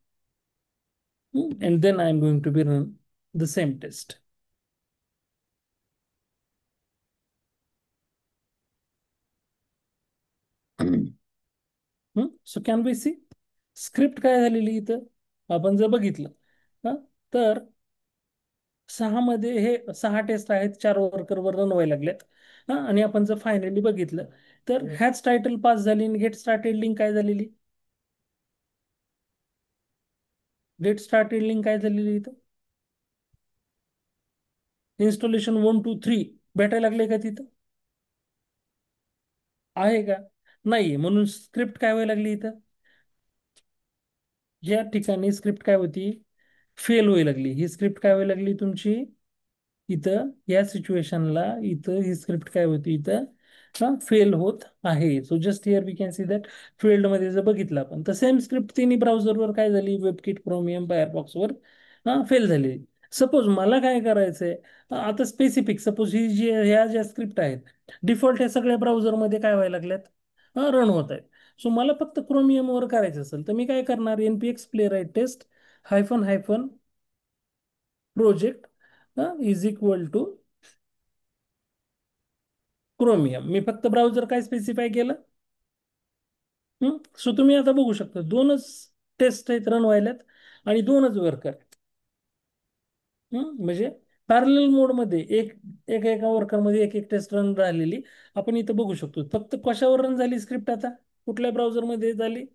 And then I am going to be run the same test. So can be see script काय झालेली इथं आपण जर बघितलं, हा, तर सहा मध्ये हे सहा टेस्ट आहेत, चार वर्कर वर रन व्हायला लागल्यात. आणि आपण जर फायनली बघितलं तर हॅच टायटल पास झाली आणि गेट स्टार्टेड लिंक काय झालेली, गेट स्टार्टेड लिंक काय झालेली इथं, इन्स्टॉलेशन 1 2 3 भेटायला लागले का तिथं, आहे का, नाही, म्हणून स्क्रिप्ट काय व्हायला लागली इथं, या ठिकाणी स्क्रिप्ट काय होती, फेल व्हायला लागली. ही स्क्रिप्ट काय व्हायला लागली तुमची, इथं या सिच्युएशनला इथं ही स्क्रिप्ट काय होती इथं, फेल होत आहे. So just here we can see that field मध्ये जर बघितलं आपण तर सेम स्क्रिप्ट तिन्ही ब्राउझरवर काय झाली, वेबकिट, क्रोमियम, फायरफॉक्सवर फेल झाली. सपोज मला काय करायचंय, आता स्पेसिफिक सपोज ही जी ह्या ज्या स्क्रिप्ट आहेत डिफॉल्ट ह्या सगळ्या ब्राउझरमध्ये काय व्हायला लागल्यात, रन होत आहेत. सो मला फक्त क्रोमियमवर करायचं असेल तर मी काय करणार, npx play right test hyphen hyphen project is equal to chromium. मी फक्त ब्राउझर काय स्पेसिफाय केलं. सो तुम्ही आता बघू शकता दोनच टेस्ट आहेत रन व्हायल्यात आणि दोनच वर्कर. म्हणजे पॅरल मोडमध्ये एक एक एका वर्करमध्ये एक एक टेस्ट रन राहिलेली आपण इथं बघू शकतो. फक्त कशावर रन झाली स्क्रिप्ट, आता कुठल्या ब्राउझरमध्ये झाली.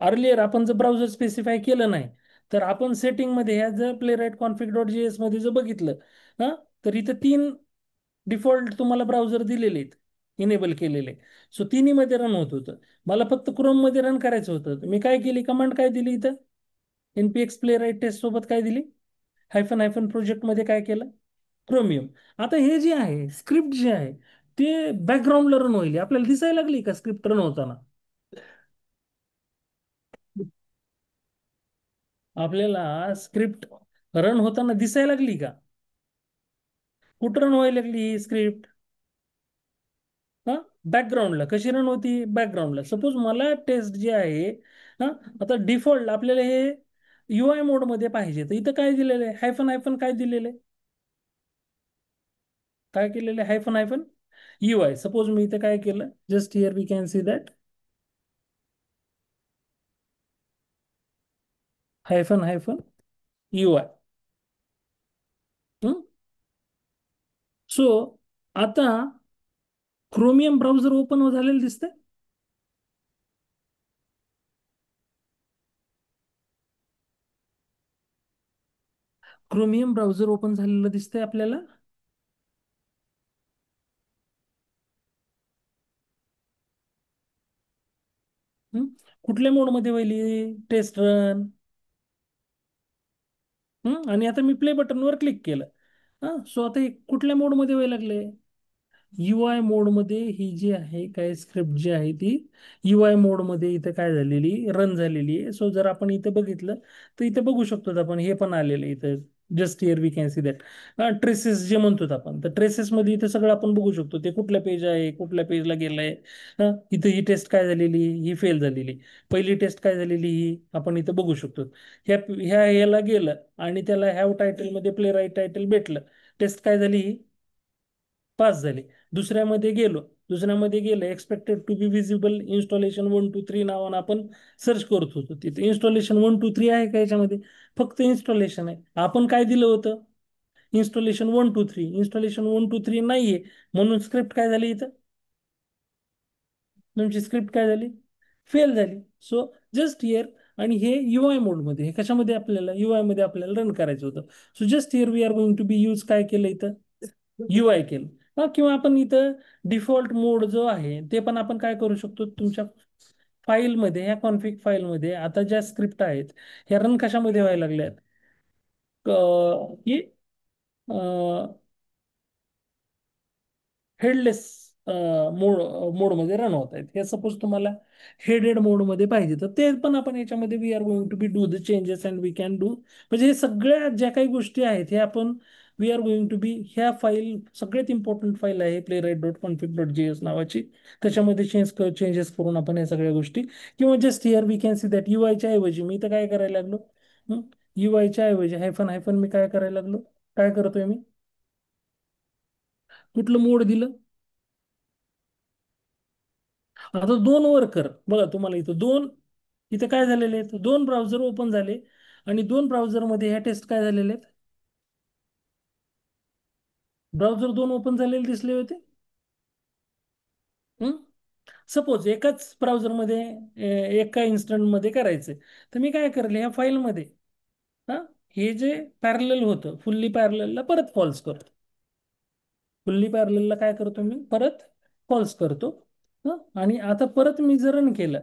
अर्लियर आपण जर ब्राउझर स्पेसिफाय केलं नाही तर आपण सेटिंगमध्ये ह्या जर Playwright config dot JS मध्ये जर बघितलं, हा, तर इथं तीन डिफॉल्ट तुम्हाला ब्राउझर दिलेले आहेत इनेबल केलेले. सो तिन्ही मध्ये रन होत होतं. मला फक्त क्रोम मध्ये रन करायचं होतं तर मी काय केली, कमांड काय दिली इथं, npx प्ले राईट टेस्ट सोबत काय दिली, हायफन हायफन प्रोजेक्ट मध्ये काय केलं, क्रोमियम. आता हे जे आहे स्क्रिप्ट जे आहे ते बॅकग्राऊंडला रन होईल, आपल्याला दिसायला लागली का स्क्रिप्ट रन होताना. आपल्याला स्क्रिप्ट रन होताना दिसायला लागली का, कुठं रन व्हायला लागली ही स्क्रिप्ट, हा, बॅकग्राऊंडला. कशी रन होती, बॅकग्राऊंडला. सपोज मला टेस्ट जे आहे, हा, आता डिफॉल्ट आपल्याला हे UI मोड मध्ये पाहिजे तर इथं काय दिलेलं आहे, हायफन हायफन काय दिलेलं आहे, काय केलेलं आहे, हायफन हायफन UI. सपोज मी इथं काय केलं, just here we can see that hyphen hyphen UI. So आता क्रोमियम ब्राउझर ओपन झालेलं दिसतंय. क्रोमियम ब्राउझर ओपन झालेलं दिसतंय आपल्याला. हं? कुठल्या मोडमध्ये व्हायली टेस्ट रन, आणि आता मी प्ले बटनवर क्लिक केलं. सो आता हे कुठल्या मोडमध्ये व्हायला लागले, UI मोडमध्ये ही जी आहे काय स्क्रिप्ट जी आहे ती UI मोडमध्ये इथं काय झालेली, रन झालेली आहे. सो जर आपण इथं बघितलं तर इथं बघू शकतो आपण हे पण आलेलं आहे इथं. Just here we can see that traces जे म्हणतो आपण, तर ट्रेसेस मध्ये इथं सगळं आपण बघू शकतो ते कुठल्या पेज आहे, कुठल्या पेजला गेलंय. इथं ही टेस्ट काय झालेली, ही फेल झालेली. पहिली टेस्ट काय झालेली ही आपण इथं बघू शकतो. ह्या ह्या याला गेलं आणि त्याला हॅव टायटल मध्ये प्ले राईट टायटल भेटलं, टेस्ट काय झाली ही पास झाली. दुसऱ्यामध्ये गेलो, दुसऱ्यामध्ये गेलं expected to be visible installation 1 2 3 नावानं आपण सर्च करत होतो. तिथे इन्स्टॉलेशन 1 2 3 आहे का याच्यामध्ये, फक्त इन्स्टॉलेशन आहे. आपण काय दिलं होतं, इन्स्टॉलेशन 1 2 3. इन्स्टॉलेशन 1 2 3 नाहीये म्हणून स्क्रिप्ट काय झाली इथं, तुमची स्क्रिप्ट काय झाली, फेल झाली. सो जस्ट हिअर, आणि हे UI मोडमध्ये, हे कशामध्ये आपल्याला UI मध्ये आपल्याला रन करायचं होतं. So just here we are going to be use काय केलं इथं, UI केलं. किंवा आपण इथं डिफॉल्ट मोड जो आहे ते पण आपण काय करू शकतो, तुमच्या फाईलमध्ये, ह्या कॉन्फिग फाईलमध्ये आता ज्या स्क्रिप्ट आहेत ह्या रन कशामध्ये व्हायला लागल्यात, की हेडलेस मोड मोडमध्ये रन होत आहेत. हे सपोज तुम्हाला हेडेड मोडमध्ये पाहिजे तर ते पण आपण याच्यामध्ये we are going to be do the changes and we can do. म्हणजे हे सगळ्या ज्या काही गोष्टी आहेत हे आपण we are going to be, ह्या फाईल सगळ्यात इम्पॉर्टंट फाईल आहे Playwright dot config dot JS नावाची, त्याच्यामध्ये चेंजेस करून आपण या सगळ्या गोष्टी, किंवा just here we can see that च्या ऐवजी मी तर काय करायला लागलो, च्या ऐवजी हायफन हायफन मी काय करायला लागलो, काय करतोय मी, कुठलं मोड दिलं. आता दोन वर्कर बघा तुम्हाला इथं दोन, इथं काय झालेले आहेत, दोन ब्राउझर ओपन झाले आणि दोन ब्राउझर मध्ये ह्या टेस्ट काय झालेले आहेत, ब्राउझर दोन ओपन झालेले दिसले होते. सपोज एकाच ब्राउझरमध्ये एका इन्स्टंट मध्ये करायचंय तर मी काय करेल, ह्या फाईलमध्ये हा, हे जे पॅरलल होतं फुल्ली पॅरललला परत फॉल्स करतो. फुल्ली पॅरललला काय करतो मी, परत फॉल्स करतो. आणि आता परत मी जर रन केलं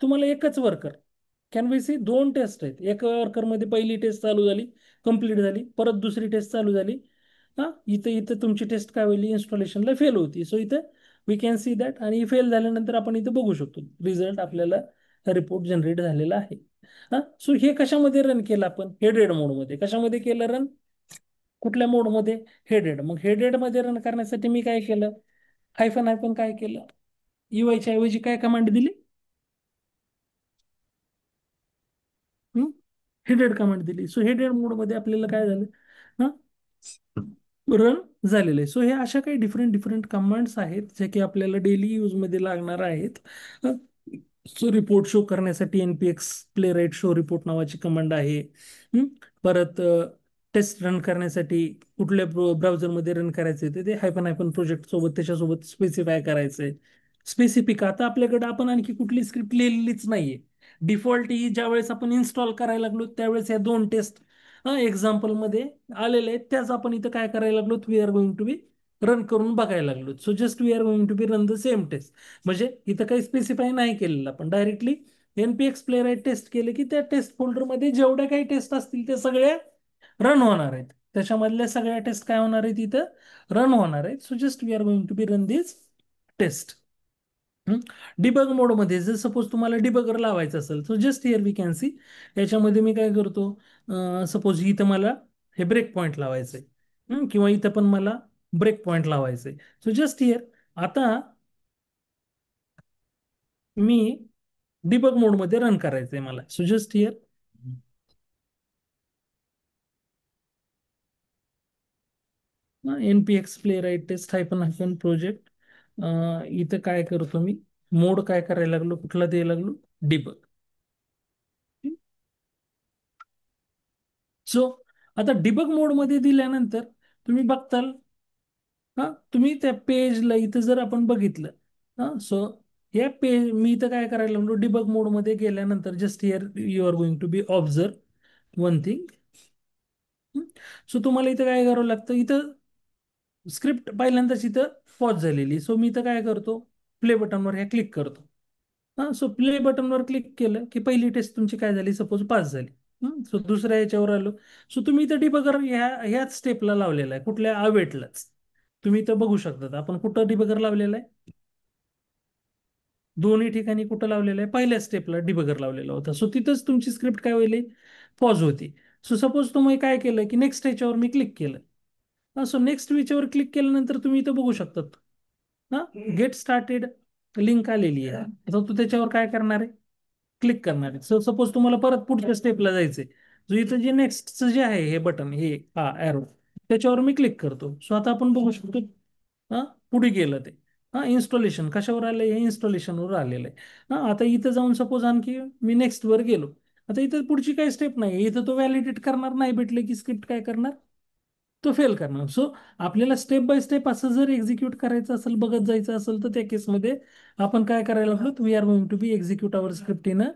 तुम्हाला एकच वर्कर. कॅन वी सी दोन टेस्ट आहेत. एका वर्करमध्ये पहिली टेस्ट चालू झाली, कंप्लीट झाली, परत दुसरी टेस्ट चालू झाली. हा, इथं इथं तुमची टेस्ट काय होईल, इन्स्टॉलेशनला फेल होती. सो इथं वी कॅन सी दॅट, आणि फेल झाल्यानंतर आपण इथं बघू शकतो रिझल्ट आपल्याला रिपोर्ट जनरेट झालेला आहे. हा, सो हे कशामध्ये रन केलं आपण, हेडेड मोडमध्ये. कशामध्ये केलं रन, कुठल्या मोडमध्ये, हेडेड. मग हेडेड मध्ये रन करण्यासाठी मी काय केलं, हायफन हायफन काय केलं, च्या ऐवजी काय कमांड दिली, हेडेड कमांड दिली. सो हेडेड मोडमध्ये आपल्याला काय झालं, हा, रन झालेलं आहे. सो हे अशा काही डिफरंट डिफरंट कमांड्स आहेत ज्या की आपल्याला डेली यूजमध्ये लागणार आहेत. सो रिपोर्ट शो करण्यासाठी NPX Playwright show report नावाची कमांड आहे. हम्म, परत टेस्ट रन करण्यासाठी कुठल्या ब्राउझरमध्ये रन करायचे ते हायफन हायफन प्रोजेक्ट सोबत त्याच्यासोबत स्पेसिफाय करायचंय. स्पेसिफिक आता आपल्याकडे आपण आणखी कुठली स्क्रिप्ट लिहिलेलीच नाहीये. डिफॉल्ट ही ज्या वेळेस आपण इन्स्टॉल करायला लागलो त्यावेळेस या दोन टेस्ट एक्झाम्पल मध्ये आलेले आहेत, त्याच आपण इथं काय करायला लागलो, we are going to be run करून बघायला लागलो. So just we are going to be run the same test. म्हणजे इथं काही स्पेसिफाय नाही केलेलं, आपण directly NPX play right test केले की त्या टेस्ट फोल्डरमध्ये जेवढ्या काही टेस्ट असतील ते सगळ्या रन होणार आहेत. त्याच्यामधल्या सगळ्या टेस्ट काय होणार आहेत, इथं रन होणार आहेत. So just we are going to be run this test. Debug मोडमध्ये जर सपोज तुम्हाला डिबगर लावायचं असेल, so just here we can see. याच्यामध्ये मी काय करतो, सपोज इथं मला हे ब्रेक पॉईंट लावायचंय, किंवा इथं पण मला ब्रेक पॉईंट लावायचंय. सो जस्ट हिअर आता मी डिबग मोडमध्ये रन करायचंय मला. So just here NPX play right test hyphen hyphen project, इथं काय करतो मी, मोड काय करायला लागलो, कुठला द्यायला लागलो, डिबग. सो आता डिबग मोडमध्ये दिल्यानंतर तुम्ही बघताल, हा, तुम्ही त्या पेजला इथं जर आपण बघितलं, हा, सो या पेज मी इथं काय करायला लागलो, डिबग मोडमध्ये गेल्यानंतर just here you are going to be observe one thing. So तुम्हाला इथं काय करावं लागतं, इथं स्क्रिप्ट पहिल्यांदाच इथं पॉज झालेली. सो मी इथं काय करतो, प्ले बटनवर हे क्लिक करतो. हा, सो प्ले बटनवर क्लिक केलं की पहिली टेस्ट तुमची काय झाली, सपोज पास झाली. सो दुसऱ्या याच्यावर आलो. सो तुम्ही इथं डिबगर ह्याच स्टेपला लावलेला आहे, कुठल्या अवेटलाच. तुम्ही इथं बघू शकता आपण कुठं डिबगर लावलेला आहे, दोन्ही ठिकाणी कुठं लावलेलं आहे, पहिल्या स्टेपला डिबगर लावलेला होता. सो तिथंच तुमची स्क्रिप्ट काय होईल, पॉज होती. सो सपोज तुम्ही काय केलं की नेक्स्ट ह्याच्यावर मी क्लिक केलं. सो नेक्स्ट याच्यावर क्लिक केल्यानंतर तुम्ही इथं बघू शकतात, हा, गेट स्टार्टेड लिंक आलेली आहे. आता तू त्याच्यावर काय करणार आहे, क्लिक करणार आहे. सो सपोज तुम्हाला परत पुढच्या स्टेपला जायचंय, जो इथं जे नेक्स्टचं जे आहे हे बटन, हे हा ॲरो, त्याच्यावर मी क्लिक करतो. सो आता आपण बघू शकतो, हा, पुढे गेलं ते. हा, इन्स्टॉलेशन कशावर आलंय, हे इन्स्टॉलेशनवर आलेलं आहे. हा, आता इथं जाऊन सपोज आणखी मी नेक्स्ट वर गेलो. आता इथं पुढची काही स्टेप नाही, इथं तो व्हॅलिडेट करणार नाही भेटले की स्क्रिप्ट काय करणार, तो फेल करणार. सो आपल्याला स्टेप बाय स्टेप असं जर एक्झिक्यूट करायचं असेल, बघत जायचं असेल, तर त्या केसमध्ये आपण काय करायला लागलो, we are going to be execute our script in a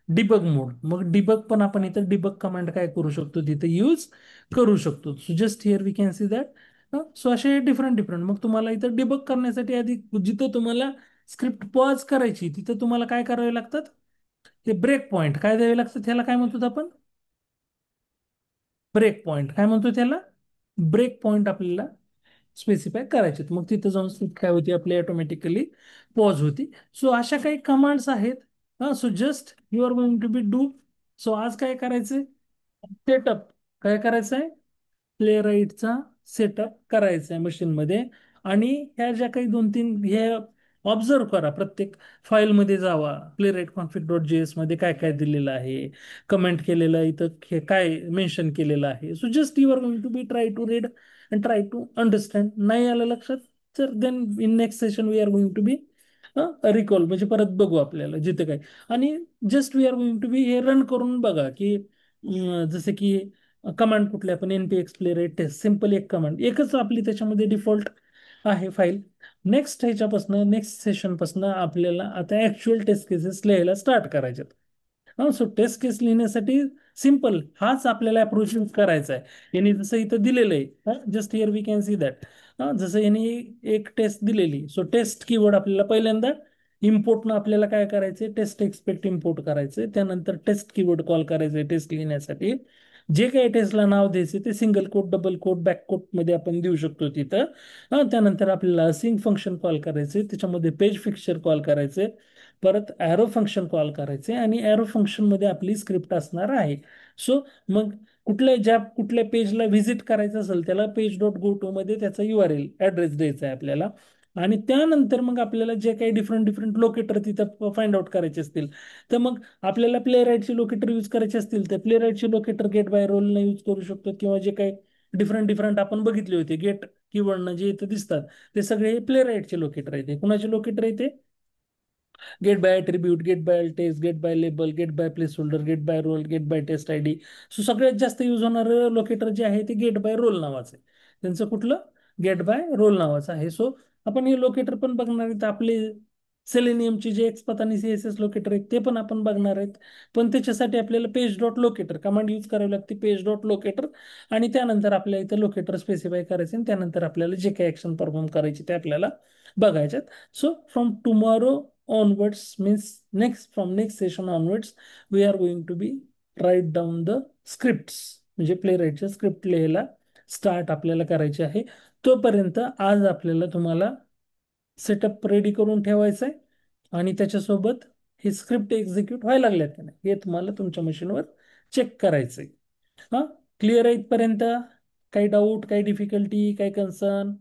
debug mode. मग डिबग पण आपण इथं डिबग कमांड काय करू शकतो, तिथे यूज करू शकतो. So just here we can see that. So असे डिफरंट डिफरंट. मग तुम्हाला इथं डिबग करण्यासाठी आधी जिथं तुम्हाला स्क्रिप्ट पॉज करायची तिथं तुम्हाला काय करावे लागतात, हे ब्रेक पॉईंट काय द्यावे लागतात, त्याला काय म्हणतो आपण, ब्रेक पॉईंट काय म्हणतो त्याला, ब्रेक पॉईंट आपल्याला स्पेसिफाय करायचे. मग तिथं जाऊन स्क्रिप्ट काय होती आपली, ऑटोमॅटिकली पॉज होती. सो अशा काही कमांड्स आहेत. हा, so just you are going to be do. So आज काय करायचंय, सेटअप काय करायचंय, प्ले राईटचा सेटअप करायचा आहे मशीनमध्ये. आणि ह्या ज्या काही दोन तीन हे ऑब्झर्व करा, प्रत्येक फाईलमध्ये जावा, Playwright config dot JS मध्ये काय काय दिलेलं आहे, कमेंट केलेलं आहे, इथं हे काय मेन्शन केलेलं आहे. So just you are going to be try to read and try to understand. नाही आलं लक्षात तर then in next session we are going to be recall, म्हणजे परत बघू आपल्याला जिथे काय. आणि just we are going to be हे रन करून बघा की जसे की कमांड कुठले, आपण NPX play right test, simple एक कमांड, एकच आपली त्याच्यामध्ये डिफॉल्ट आहे फाईल. नेक्स्ट ह्याच्यापासून नेक्स्ट सेशनपासून आपल्याला आता ऍक्च्युअल टेस्ट केसेस लिहायला स्टार्ट करायचे. हा, सो टेस्ट केस लिहिण्यासाठी सिम्पल हाच आपल्याला अप्रोच यूज करायचा आहे. यांनी जसं इथं दिलेलं आहे, just here we can see that. जसं यांनी एक टेस्ट दिलेली, सो टेस्ट कीवर्ड आपल्याला पहिल्यांदा इम्पोर्टनं आपल्याला काय करायचे, टेस्ट एक्सपेक्ट इम्पोर्ट करायचे, त्यानंतर टेस्ट कीवर्ड कॉल करायचे टेस्ट लिहिण्यासाठी. जे काही टेस्टला नाव द्यायचे ते single quote, double quote, back quote मध्ये आपण देऊ शकतो तिथं. त्यानंतर आपल्याला सिंग फंक्शन कॉल करायचे, त्याच्यामध्ये पेज फिक्चर कॉल करायचे, परत ॲरो फंक्शन कॉल करायचे, आणि ॲरो फंक्शन मध्ये आपली स्क्रिप्ट असणार आहे. सो मग कुठल्या पेजला व्हिजिट करायचं असेल त्याला पेज डॉट गो टू मध्ये त्याचा URL ऍड्रेस द्यायचा आहे आपल्याला. आणि त्यानंतर मग आपल्याला जे काही डिफरंट डिफरंट लोकेटर तिथं फाइंड आउट करायचे असतील, तर मग आपल्याला प्ले राईटचे लोकेटर यूज करायचे असतील तर प्ले राईटचे locator get by role use करू शकतो, किंवा जे काही डिफरंट डिफरंट आपण बघितले होते गेट कीवर्डनं जे इथं दिसतात ते सगळे प्ले राईटचे लोकेटर आहेत. कुणाचे लोकेटर आहेत ते? Get by attribute, get by test, get by label, get by placeholder, get by role, get by test ID. So सगळ्यात जास्त यूज होणारं लोकेटर जे आहे ते गेट बाय रोल नावाचं आहे. त्यांचं कुठलं? गेट बाय रोल नावाचं आहे. सो आपण हे लोकेटर पण बघणार आहेत. आपले सेलेनियमचे जे एक्सपाथ आणि CSS लोकेटर आहेत ते पण आपण बघणार आहेत. पण त्याच्यासाठी आपल्याला page dot locator command use करावी लागते, पेज डॉट लोकेटर. आणि त्यानंतर आपल्याला इथं लोकेटर स्पेसिफाय करायचे, आणि त्यानंतर आपल्याला जे काही ऍक्शन परफॉर्म करायची ते आपल्याला बघायच्यात. So from tomorrow onwards, means next session onwards, we are going to be write down the scripts. म्हणजे प्ले राईटच्या स्क्रिप्ट लिहायला स्टार्ट आपल्याला करायचे आहे. तोपर्यंत आज आपल्याला तुम्हाला सेटअप रेडी करून ठेवायचं आहे, आणि त्याच्यासोबत हे स्क्रिप्ट एक्झिक्यूट व्हायला लागल्यात की नाही हे तुम्हाला तुमच्या मशीनवर चेक करायचंय. हा, क्लिअर आहे इथपर्यंत? काही डाऊट, काही डिफिकल्टी, काही कन्सर्न?